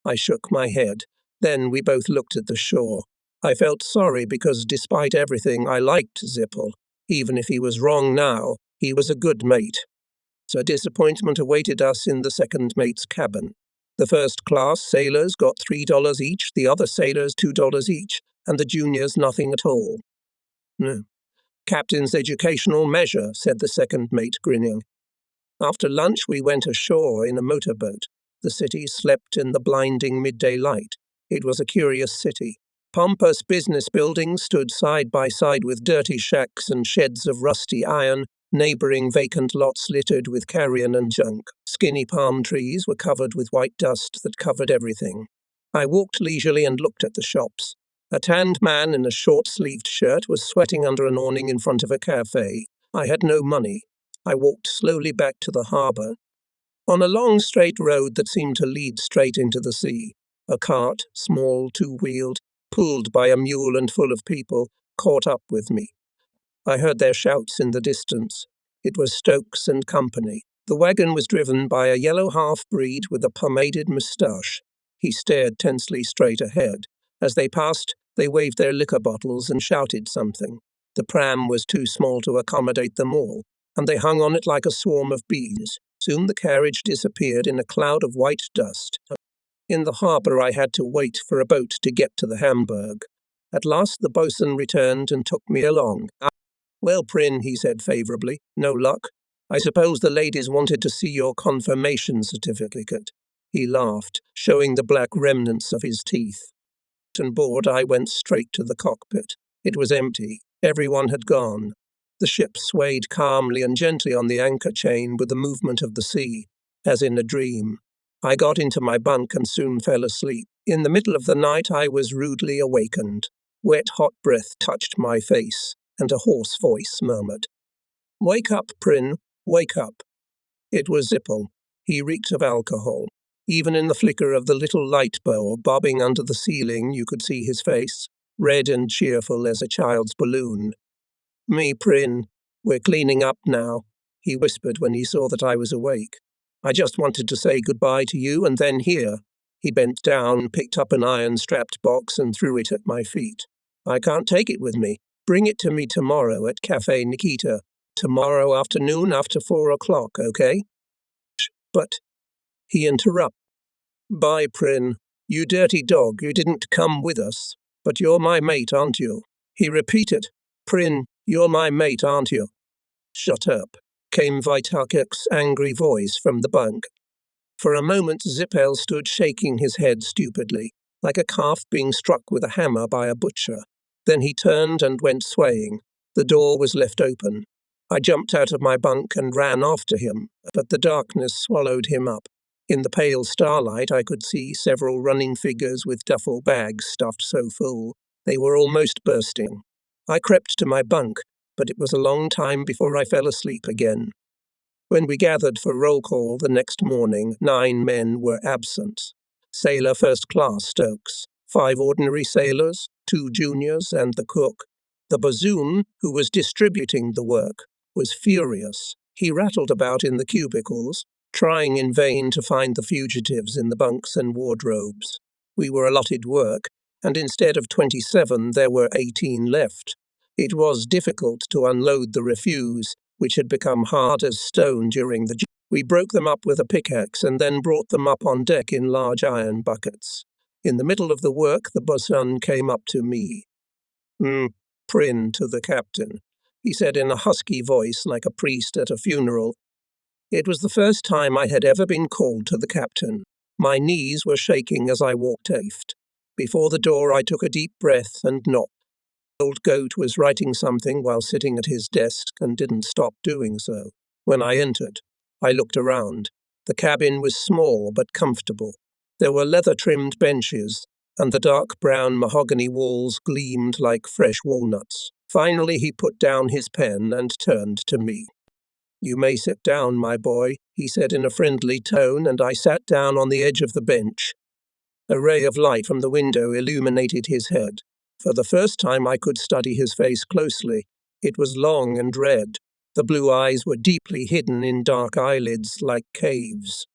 I shook my head. Then we both looked at the shore. I felt sorry because despite everything I liked Zipple. Even if he was wrong now, he was a good mate. So disappointment awaited us in the second mate's cabin. The first-class sailors got $3 each, the other sailors $2 each, and the juniors nothing at all. No. Captain's educational measure, said the second mate, grinning. After lunch we went ashore in a motorboat. The city slept in the blinding midday light. It was a curious city. Pompous business buildings stood side by side with dirty shacks and sheds of rusty iron, neighbouring vacant lots littered with carrion and junk. Skinny palm trees were covered with white dust that covered everything. I walked leisurely and looked at the shops. A tanned man in a short-sleeved shirt was sweating under an awning in front of a cafe. I had no money. I walked slowly back to the harbour. On a long straight road that seemed to lead straight into the sea, a cart, small, two-wheeled, pulled by a mule and full of people, caught up with me. I heard their shouts in the distance. It was Stokes and company. The wagon was driven by a yellow half-breed with a pomaded moustache. He stared tensely straight ahead. As they passed, they waved their liquor bottles and shouted something. The pram was too small to accommodate them all, and they hung on it like a swarm of bees. Soon the carriage disappeared in a cloud of white dust. In the harbour I had to wait for a boat to get to the Hamburg. At last the boatswain returned and took me along. Well, Prin, he said favourably, no luck. I suppose the ladies wanted to see your confirmation certificate. He laughed, showing the black remnants of his teeth. On board I went straight to the cockpit. It was empty. Everyone had gone. The ship swayed calmly and gently on the anchor chain with the movement of the sea, as in a dream. I got into my bunk and soon fell asleep. In the middle of the night I was rudely awakened. Wet hot breath touched my face, and a hoarse voice murmured, "Wake up, Prin, wake up." It was Zipple. He reeked of alcohol. Even in the flicker of the little light bulb bobbing under the ceiling, you could see his face, red and cheerful as a child's balloon. "Me, Prin, we're cleaning up now," he whispered when he saw that I was awake. "I just wanted to say goodbye to you, and then here." He bent down, picked up an iron-strapped box and threw it at my feet. "I can't take it with me. Bring it to me tomorrow at Cafe Nikita. Tomorrow afternoon after 4 o'clock, okay?" "But," he interrupted. "Bye, Prin. You dirty dog, you didn't come with us. But you're my mate, aren't you?" He repeated. "Prin, you're my mate, aren't you?" "Shut up," came Vitakek's angry voice from the bunk. For a moment Zippel stood shaking his head stupidly, like a calf being struck with a hammer by a butcher. Then he turned and went swaying. The door was left open. I jumped out of my bunk and ran after him, but the darkness swallowed him up. In the pale starlight I could see several running figures with duffel bags stuffed so full they were almost bursting. I crept to my bunk, but it was a long time before I fell asleep again. When we gathered for roll call the next morning, 9 men were absent. Sailor First Class Stokes, 5 ordinary sailors, 2 juniors, and the cook. The bassoon, who was distributing the work, was furious. He rattled about in the cubicles, trying in vain to find the fugitives in the bunks and wardrobes. We were allotted work, and instead of 27, there were 18 left. It was difficult to unload the refuse, which had become hard as stone during the journey. We broke them up with a pickaxe and then brought them up on deck in large iron buckets. In the middle of the work, the bosun came up to me. Prin," to the captain, he said in a husky voice like a priest at a funeral. It was the first time I had ever been called to the captain. My knees were shaking as I walked aft. Before the door I took a deep breath and knocked. Old Goat was writing something while sitting at his desk and didn't stop doing so. When I entered, I looked around. The cabin was small but comfortable. There were leather-trimmed benches, and the dark brown mahogany walls gleamed like fresh walnuts. Finally he put down his pen and turned to me. "You may sit down, my boy," he said in a friendly tone, and I sat down on the edge of the bench. A ray of light from the window illuminated his head. For the first time I could study his face closely. It was long and red. The blue eyes were deeply hidden in dark eyelids like caves.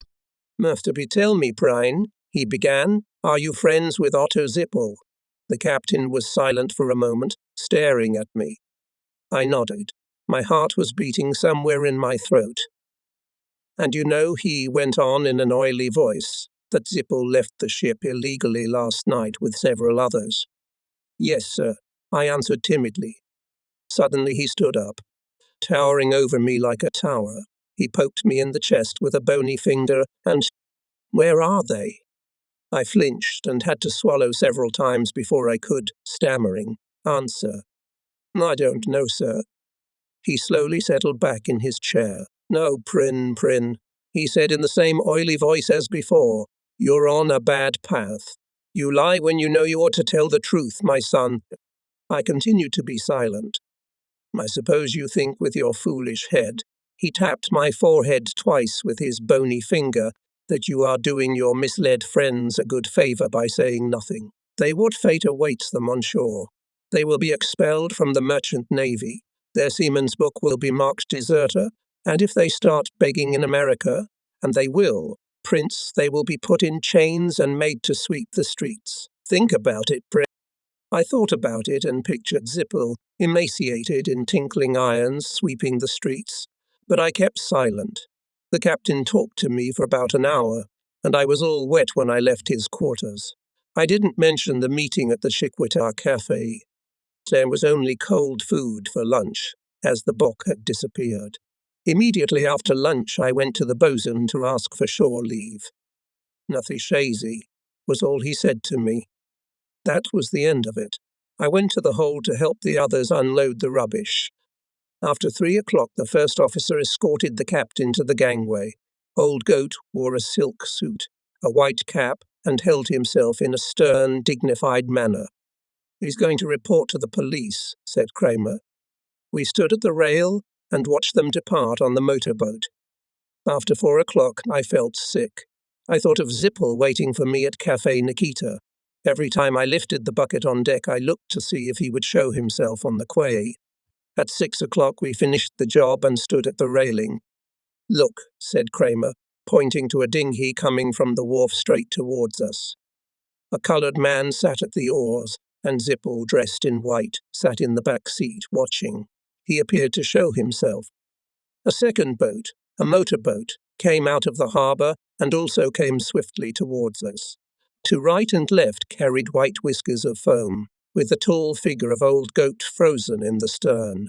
"Mafterby, tell me, Prine," he began, "are you friends with Otto Zippel?" The captain was silent for a moment, staring at me. I nodded. My heart was beating somewhere in my throat. "And you know," he went on in an oily voice, "that Zippel left the ship illegally last night with several others." "Yes, sir," I answered timidly. Suddenly he stood up. Towering over me like a tower, he poked me in the chest with a bony finger and, "Where are they?" I flinched and had to swallow several times before I could, stammering, answer. "I don't know, sir." He slowly settled back in his chair. "No, Prin," he said in the same oily voice as before. "You're on a bad path. You lie when you know you ought to tell the truth, my son." I continued to be silent. "I suppose you think with your foolish head," he tapped my forehead twice with his bony finger, "that you are doing your misled friends a good favour by saying nothing. What fate awaits them on shore? They will be expelled from the merchant navy. Their seaman's book will be marked deserter, and if they start begging in America, and they will, Prince, they will be put in chains and made to sweep the streets. Think about it, Prince." I thought about it and pictured Zippel, emaciated in tinkling irons, sweeping the streets, but I kept silent. The captain talked to me for about an hour, and I was all wet when I left his quarters. I didn't mention the meeting at the Chiquita Cafe. There was only cold food for lunch, as the bock had disappeared. Immediately after lunch I went to the bosun to ask for shore leave. "Nothing shazy," was all he said to me. That was the end of it. I went to the hold to help the others unload the rubbish. After 3 o'clock the first officer escorted the captain to the gangway. Old Goat wore a silk suit, a white cap, and held himself in a stern, dignified manner. "He's going to report to the police," said Kramer. We stood at the rail and watched them depart on the motorboat. After 4 o'clock I felt sick. I thought of Zippel waiting for me at Cafe Nikita. Every time I lifted the bucket on deck, I looked to see if he would show himself on the quay. At 6 o'clock, we finished the job and stood at the railing. "Look," said Kramer, pointing to a dinghy coming from the wharf straight towards us. A coloured man sat at the oars, and Zippel, dressed in white, sat in the back seat, watching. He appeared to show himself. A second boat, a motorboat, came out of the harbour and also came swiftly towards us. To right and left carried white whiskers of foam, with the tall figure of old Goat frozen in the stern.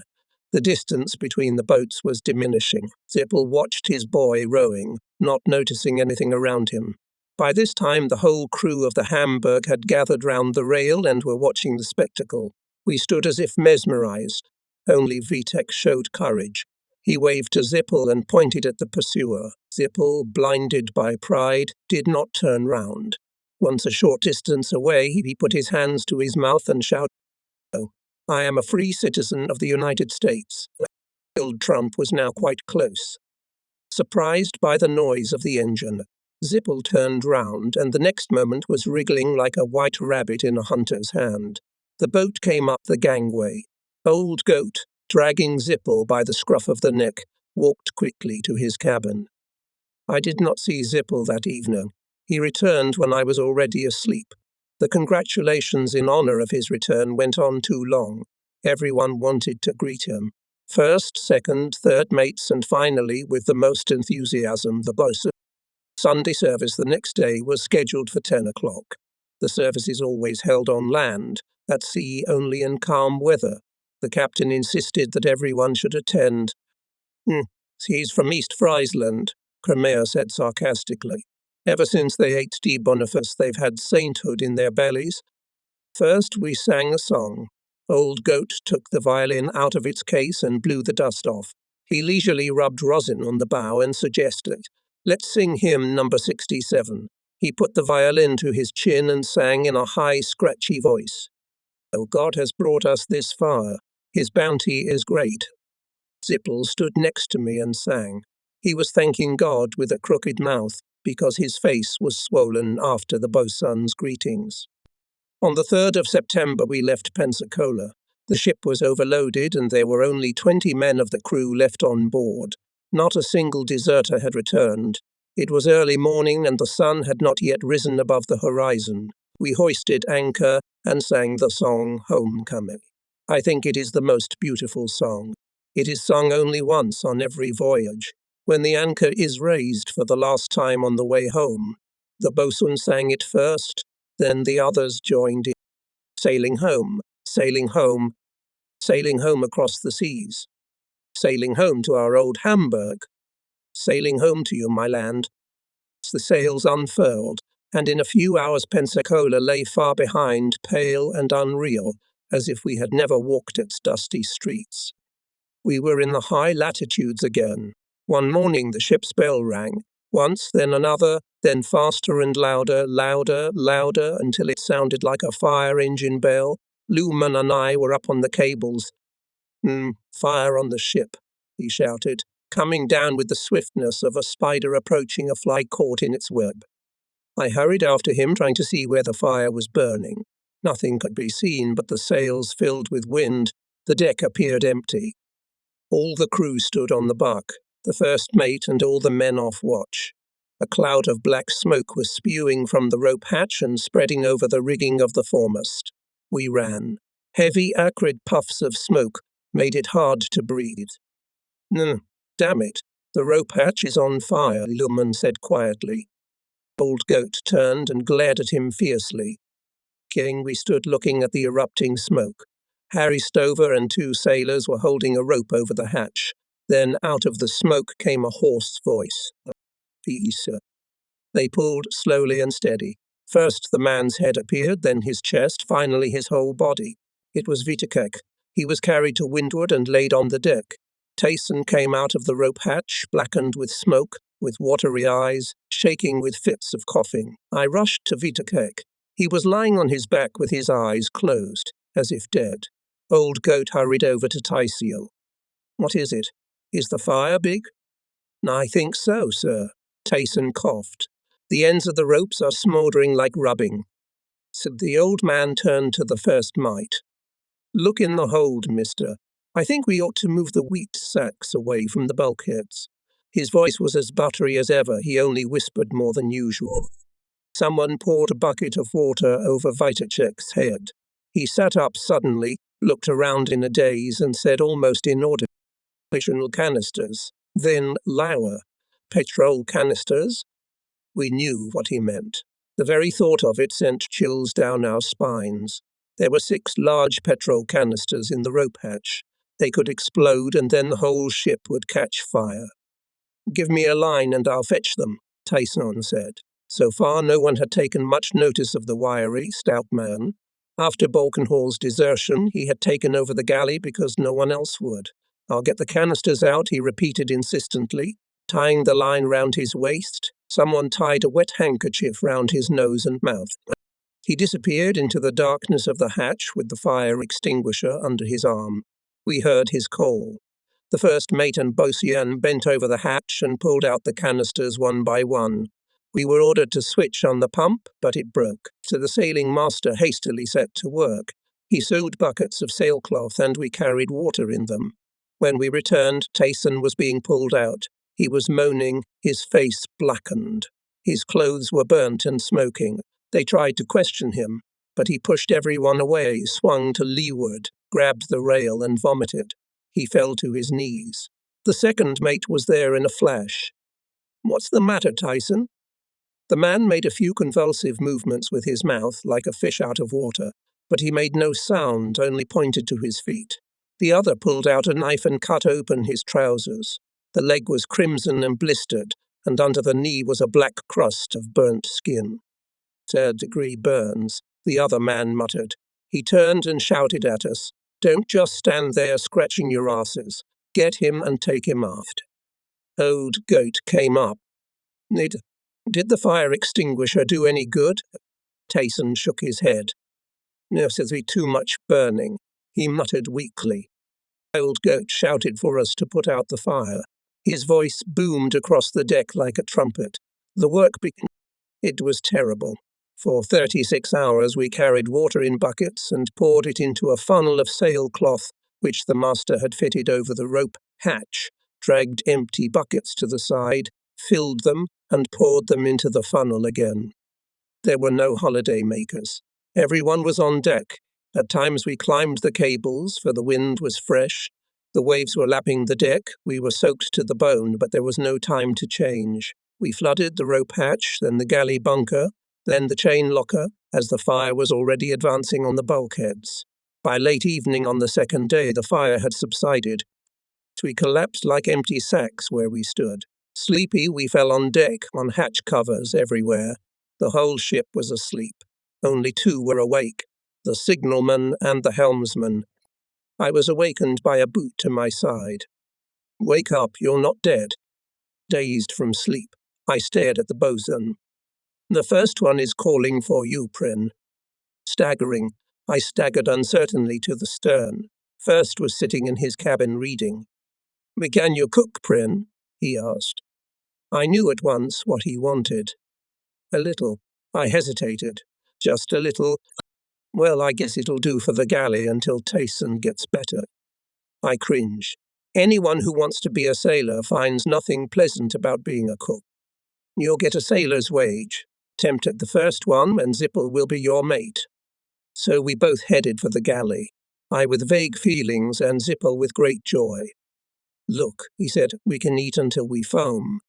The distance between the boats was diminishing. Zippel watched his boy rowing, not noticing anything around him. By this time the whole crew of the Hamburg had gathered round the rail and were watching the spectacle. We stood as if mesmerized. Only Vitek showed courage. He waved to Zippel and pointed at the pursuer. Zippel, blinded by pride, did not turn round. Once a short distance away, he put his hands to his mouth and shouted, "I am a free citizen of the United States." Donald Trump was now quite close. Surprised by the noise of the engine, Zippel turned round and the next moment was wriggling like a white rabbit in a hunter's hand. The boat came up the gangway. Old Goat, dragging Zippel by the scruff of the neck, walked quickly to his cabin. I did not see Zippel that evening. He returned when I was already asleep. The congratulations in honour of his return went on too long. Everyone wanted to greet him. First, second, third mates, and finally, with the most enthusiasm, the bosun. Sunday service the next day was scheduled for 10 o'clock. The service is always held on land, at sea only in calm weather. The captain insisted that everyone should attend. He's from East Friesland, Kramer said sarcastically. Ever since they ate D. Boniface, they've had sainthood in their bellies. First, we sang a song. Old Goat took the violin out of its case and blew the dust off. He leisurely rubbed rosin on the bow and suggested, "Let's sing hymn number 67. He put the violin to his chin and sang in a high, scratchy voice. "Oh, God has brought us this far. His bounty is great." Zippel stood next to me and sang. He was thanking God with a crooked mouth because his face was swollen after the bosun's greetings. On the 3rd of September, we left Pensacola. The ship was overloaded and there were only 20 men of the crew left on board. Not a single deserter had returned. It was early morning and the sun had not yet risen above the horizon. We hoisted anchor and sang the song Homecoming. I think it is the most beautiful song. It is sung only once on every voyage, when the anchor is raised for the last time on the way home. The bosun sang it first, then the others joined in. Sailing home, sailing home, sailing home across the seas. Sailing home to our old Hamburg. Sailing home to you, my land. The sails unfurled, and in a few hours Pensacola lay far behind, pale and unreal, as if we had never walked its dusty streets. We were in the high latitudes again. One morning the ship's bell rang. Once, then another, then faster and louder, louder, louder, until it sounded like a fire engine bell. Luhmann and I were up on the cables. Fire on the ship," he shouted, coming down with the swiftness of a spider approaching a fly caught in its web. I hurried after him, trying to see where the fire was burning. Nothing could be seen but the sails filled with wind. The deck appeared empty. All the crew stood on the buck, the first mate and all the men off watch. A cloud of black smoke was spewing from the rope hatch and spreading over the rigging of the foremast. We ran. Heavy, acrid puffs of smoke made it hard to breathe. Damn it, the rope hatch is on fire," Luhmann said quietly. Old Goat turned and glared at him fiercely. We stood looking at the erupting smoke. Harry Stover and 2 sailors were holding a rope over the hatch. Then out of the smoke came a hoarse voice. "Peace." They pulled slowly and steady. First the man's head appeared, then his chest, finally his whole body. It was Vitekek. He was carried to windward and laid on the deck. Tayson came out of the rope hatch, blackened with smoke, with watery eyes, shaking with fits of coughing. I rushed to Vitekek. He was lying on his back with his eyes closed, as if dead. Old Goat hurried over to Taisio. "What is it? Is the fire big?" "I think so, sir." Tayson coughed. The ends of the ropes are smouldering like rubbing. So the old man turned to the first mate. Look in the hold, mister. I think we ought to move the wheat sacks away from the bulkheads. His voice was as buttery as ever, he only whispered more than usual. Someone poured a bucket of water over Vitacek's head. He sat up suddenly, looked around in a daze, and said almost inaudibly, "Additional canisters." Then lower, "Petrol canisters?" We knew what he meant. The very thought of it sent chills down our spines. There were 6 large petrol canisters in the rope hatch. They could explode and then the whole ship would catch fire. "Give me a line and I'll fetch them," Tyson said. So far no one had taken much notice of the wiry, stout man. After Balkenhall's desertion, he had taken over the galley because no one else would. "I'll get the canisters out," he repeated insistently, tying the line round his waist. Someone tied a wet handkerchief round his nose and mouth. He disappeared into the darkness of the hatch with the fire extinguisher under his arm. We heard his call. The first mate and boatswain bent over the hatch and pulled out the canisters one by one. We were ordered to switch on the pump, but it broke, so the sailing master hastily set to work. He sewed buckets of sailcloth and we carried water in them. When we returned, Tyson was being pulled out. He was moaning, his face blackened. His clothes were burnt and smoking. They tried to question him, but he pushed everyone away, swung to leeward, grabbed the rail and vomited. He fell to his knees. The second mate was there in a flash. "What's the matter, Tyson?" The man made a few convulsive movements with his mouth, like a fish out of water, but he made no sound, only pointed to his feet. The other pulled out a knife and cut open his trousers. The leg was crimson and blistered, and under the knee was a black crust of burnt skin. "Third-degree burns," the other man muttered. He turned and shouted at us, "Don't just stand there scratching your asses. Get him and take him aft." Old Goat came up. Did the fire extinguisher do any good?" Tyson shook his head. "No, says we too much burning," he muttered weakly. Old Goat shouted for us to put out the fire. His voice boomed across the deck like a trumpet. The work began. It was terrible. For 36 hours we carried water in buckets and poured it into a funnel of sailcloth which the master had fitted over the rope hatch, dragged empty buckets to the side, filled them, and poured them into the funnel again. There were no holiday makers. Everyone was on deck. At times we climbed the cables, for the wind was fresh. The waves were lapping the deck. We were soaked to the bone, but there was no time to change. We flooded the rope hatch, then the galley bunker, then the chain locker, as the fire was already advancing on the bulkheads. By late evening on the second day, the fire had subsided. We collapsed like empty sacks where we stood. Sleepy, we fell on deck, on hatch covers everywhere. The whole ship was asleep. Only 2 were awake, the signalman and the helmsman. I was awakened by a boot to my side. "Wake up, you're not dead." Dazed from sleep, I stared at the bosun. "The first one is calling for you, Prin." Staggering, I staggered uncertainly to the stern. First was sitting in his cabin reading. "Can you cook, Prin?" he asked. I knew at once what he wanted. "A little." I hesitated. "Just a little. Well, I guess it'll do for the galley until Tyson gets better." I cringe. Anyone who wants to be a sailor finds nothing pleasant about being a cook. "You'll get a sailor's wage. Tempt at the first one, and Zipple will be your mate." So we both headed for the galley, I with vague feelings and Zipple with great joy. "Look," he said, "we can eat until we foam."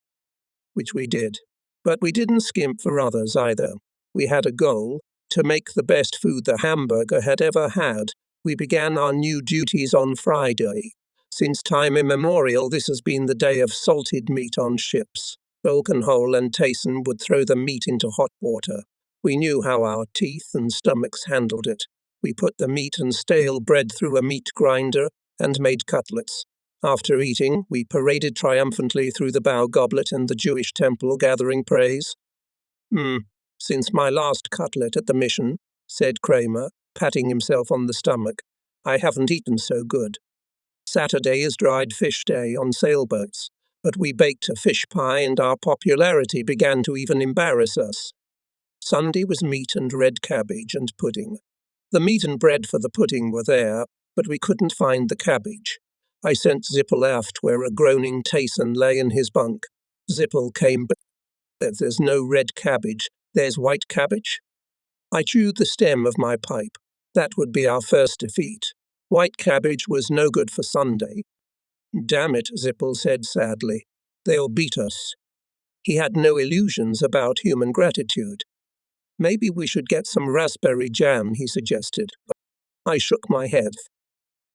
Which we did. But we didn't skimp for others either. We had a goal, to make the best food the Hamburger had ever had. We began our new duties on Friday. Since time immemorial, this has been the day of salted meat on ships. Balkenhall and Tyson would throw the meat into hot water. We knew how our teeth and stomachs handled it. We put the meat and stale bread through a meat grinder and made cutlets. After eating, we paraded triumphantly through the bow goblet and the Jewish temple, gathering praise. Since my last cutlet at the mission," said Kramer, patting himself on the stomach, "I haven't eaten so good. Saturday is dried fish day on sailboats. but we baked a fish pie and our popularity began to even embarrass us. Sunday was meat and red cabbage and pudding. The meat and bread for the pudding were there, but we couldn't find the cabbage. I sent Zippel aft where a groaning Tayson lay in his bunk. Zippel came back. There's no red cabbage, there's white cabbage. I chewed the stem of my pipe. That would be our first defeat. White cabbage was no good for Sunday. Damn it, Zippel said sadly. They'll beat us. He had no illusions about human gratitude. Maybe we should get some raspberry jam, he suggested. I shook my head.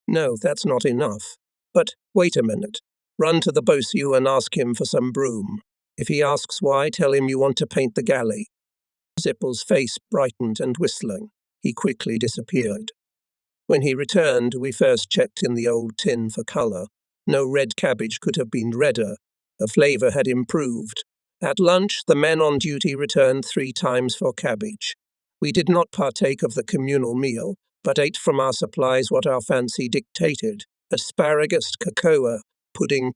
No, that's not enough. But wait a minute. Run to the bossu and ask him for some broom. If he asks why, tell him you want to paint the galley. Zippel's face brightened and whistling. He quickly disappeared. When he returned, we first checked in the old tin for colour. No red cabbage could have been redder. The flavour had improved. At lunch, the men on duty returned 3 times for cabbage. We did not partake of the communal meal, but ate from our supplies what our fancy dictated: asparagus, cocoa, pudding.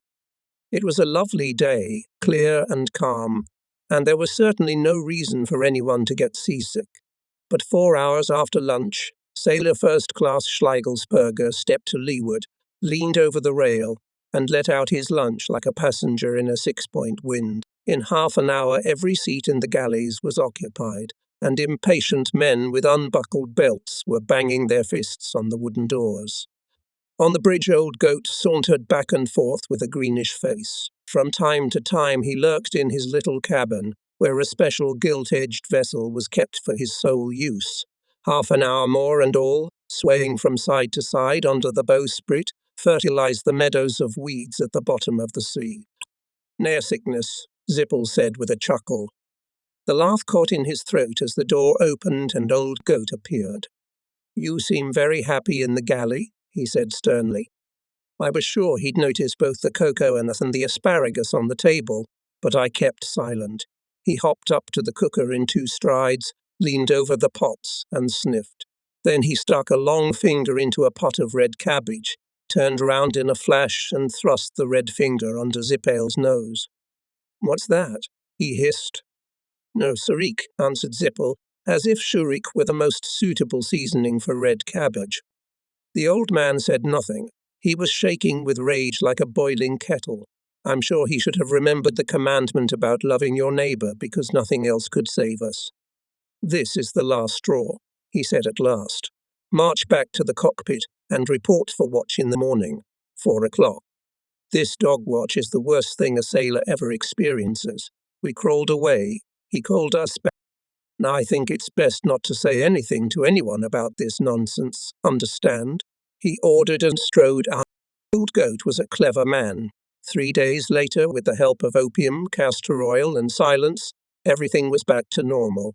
It was a lovely day, clear and calm, and there was certainly no reason for anyone to get seasick. But 4 hours after lunch, Sailor First Class Schleigelsberger stepped to leeward, leaned over the rail, and let out his lunch like a passenger in a 6-point wind. In half an hour, every seat in the galleys was occupied, and impatient men with unbuckled belts were banging their fists on the wooden doors. On the bridge, old Goat sauntered back and forth with a greenish face. From time to time he lurked in his little cabin, where a special gilt-edged vessel was kept for his sole use. Half an hour more and all, swaying from side to side under the bowsprit, fertilized the meadows of weeds at the bottom of the sea. "Near sickness," Zippel said with a chuckle. The laugh caught in his throat as the door opened and old Goat appeared. "You seem very happy in the galley," he said sternly. I was sure he'd noticed both the cocoa and the asparagus on the table, but I kept silent. He hopped up to the cooker in 2 strides, leaned over the pots, and sniffed. Then he stuck a long finger into a pot of red cabbage, turned round in a flash, and thrust the red finger under Zippel's nose. "What's that?" he hissed. "No, Surik," answered Zippel, as if shurik were the most suitable seasoning for red cabbage. The old man said nothing. He was shaking with rage like a boiling kettle. I'm sure he should have remembered the commandment about loving your neighbour, because nothing else could save us. "This is the last straw," he said at last. "March back to the cockpit and report for watch in the morning, 4 o'clock. This dog watch is the worst thing a sailor ever experiences. We crawled away. He called us back. Now I think it's best not to say anything to anyone about this nonsense, understand?" He ordered and strode out. Old Goat was a clever man. 3 days later, with the help of opium, castor oil, and silence, everything was back to normal.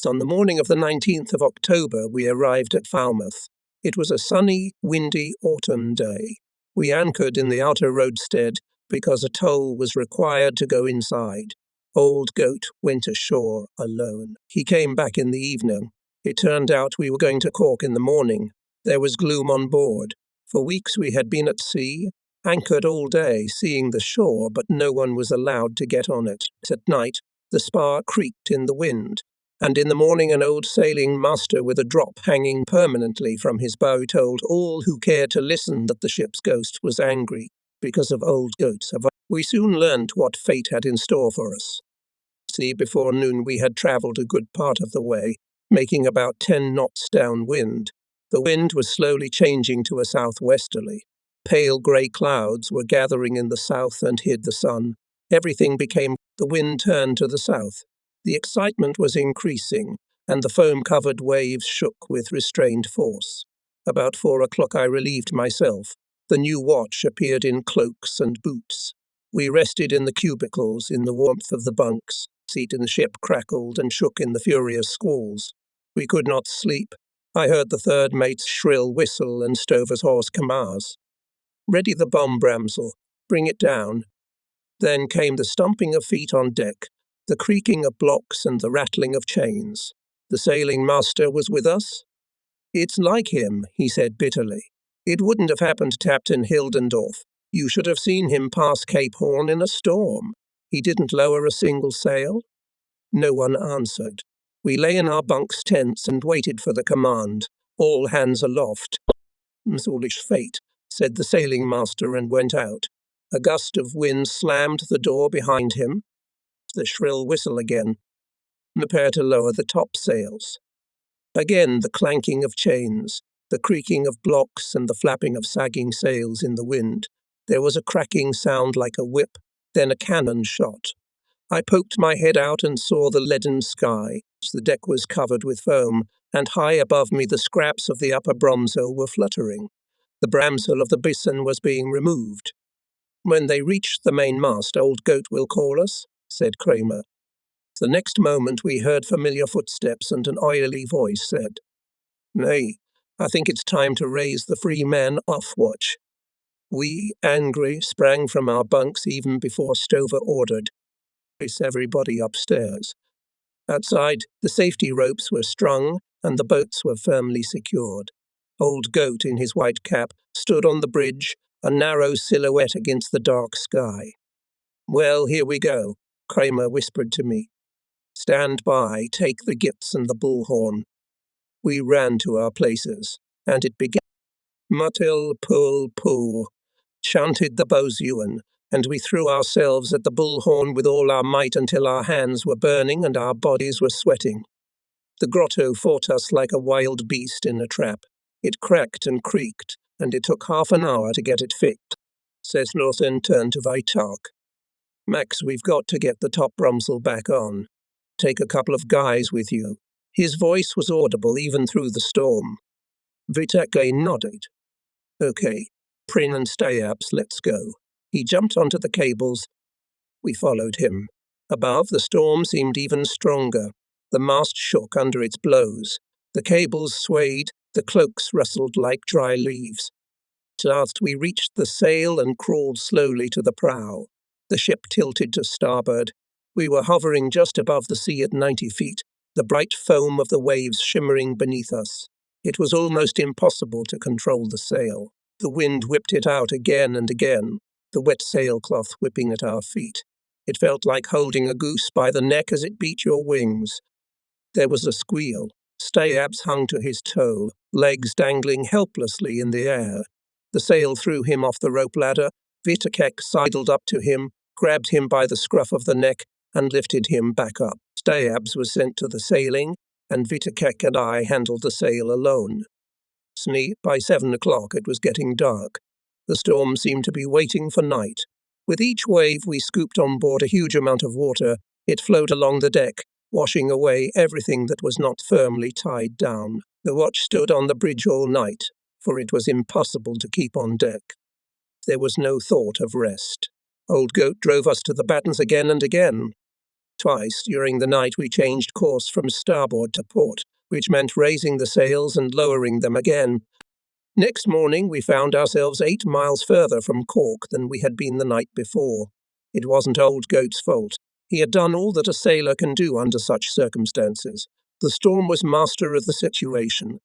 On the morning of the 19th of October, we arrived at Falmouth. It was a sunny, windy autumn day. We anchored in the outer roadstead because a toll was required to go inside. Old Goat went ashore alone. He came back in the evening. It turned out we were going to Cork in the morning. There was gloom on board. For weeks we had been at sea, anchored all day, seeing the shore, but no one was allowed to get on it. At night, the spar creaked in the wind, and in the morning an old sailing master with a drop hanging permanently from his bow told all who cared to listen that the ship's ghost was angry because of Old Goat's. We soon learnt what fate had in store for us. See, before noon we had travelled a good part of the way, making about 10 knots downwind. The wind was slowly changing to a southwesterly. Pale grey clouds were gathering in the south and hid the sun. Everything became. The wind turned to the south. The excitement was increasing, and the foam-covered waves shook with restrained force. About 4 o'clock I relieved myself. The new watch appeared in cloaks and boots. We rested in the cubicles in the warmth of the bunks. Seat in the ship crackled and shook in the furious squalls. We could not sleep. I heard the third mate's shrill whistle and Stover's hoarse commands. "Ready the bomb, Bramsell. Bring it down." Then came the stomping of feet on deck, the creaking of blocks and the rattling of chains. The sailing master was with us. "It's like him," he said bitterly. "It wouldn't have happened to Captain Hildendorf. You should have seen him pass Cape Horn in a storm. He didn't lower a single sail. No one answered. We lay in our bunks tense and waited for the command. All hands aloft. Foolish fate, said the sailing master and went out. A gust of wind slammed the door behind him. The shrill whistle again. Prepare to lower the topsails. Again the clanking of chains, the creaking of blocks and the flapping of sagging sails in the wind. There was a cracking sound like a whip, then a cannon shot. I poked my head out and saw the leaden sky. The deck was covered with foam, and high above me the scraps of the upper Bromsel were fluttering. The bramsail of the Bison was being removed. When they reached the mainmast, Old Goat will call us, said Kramer. The next moment we heard familiar footsteps and an oily voice said, Nay, I think it's time to raise the free men off watch. We, angry, sprang from our bunks even before Stover ordered, Race everybody upstairs. Outside, the safety ropes were strung and the boats were firmly secured. Old Goat, in his white cap, stood on the bridge, a narrow silhouette against the dark sky. Well, here we go, Kramer whispered to me. Stand by, take the gits and the bullhorn. We ran to our places, and it began. Mutil pull pull, chanted the bowsman, and we threw ourselves at the bullhorn with all our might until our hands were burning and our bodies were sweating. The grotto fought us like a wild beast in a trap. It cracked and creaked, and it took half an hour to get it fixed. Cessnoth then turned to Vitark. Max, we've got to get the top Bromsel back on. Take a couple of guys with you. His voice was audible even through the storm. Vitark nodded. Okay, Prin and Stayabs, let's go. He jumped onto the cables. We followed him. Above, the storm seemed even stronger. The mast shook under its blows. The cables swayed, the cloaks rustled like dry leaves. At last we reached the sail and crawled slowly to the prow. The ship tilted to starboard. We were hovering just above the sea at 90 feet, the bright foam of the waves shimmering beneath us. It was almost impossible to control the sail. The wind whipped it out again and again, the wet sailcloth whipping at our feet. It felt like holding a goose by the neck as it beat your wings. There was a squeal. Stayabs hung to his toe, legs dangling helplessly in the air. The sail threw him off the rope ladder. Vitakek sidled up to him, grabbed him by the scruff of the neck, and lifted him back up. Stayabs was sent to the sailing, and Vitakek and I handled the sail alone. By 7 o'clock it was getting dark. The storm seemed to be waiting for night. With each wave we scooped on board a huge amount of water. It flowed along the deck, washing away everything that was not firmly tied down. The watch stood on the bridge all night, for it was impossible to keep on deck. There was no thought of rest. Old Goat drove us to the battens again and again. Twice during the night we changed course from starboard to port, which meant raising the sails and lowering them again. Next morning we found ourselves 8 miles further from Cork than we had been the night before. It wasn't Old Goat's fault. He had done all that a sailor can do under such circumstances. The storm was master of the situation.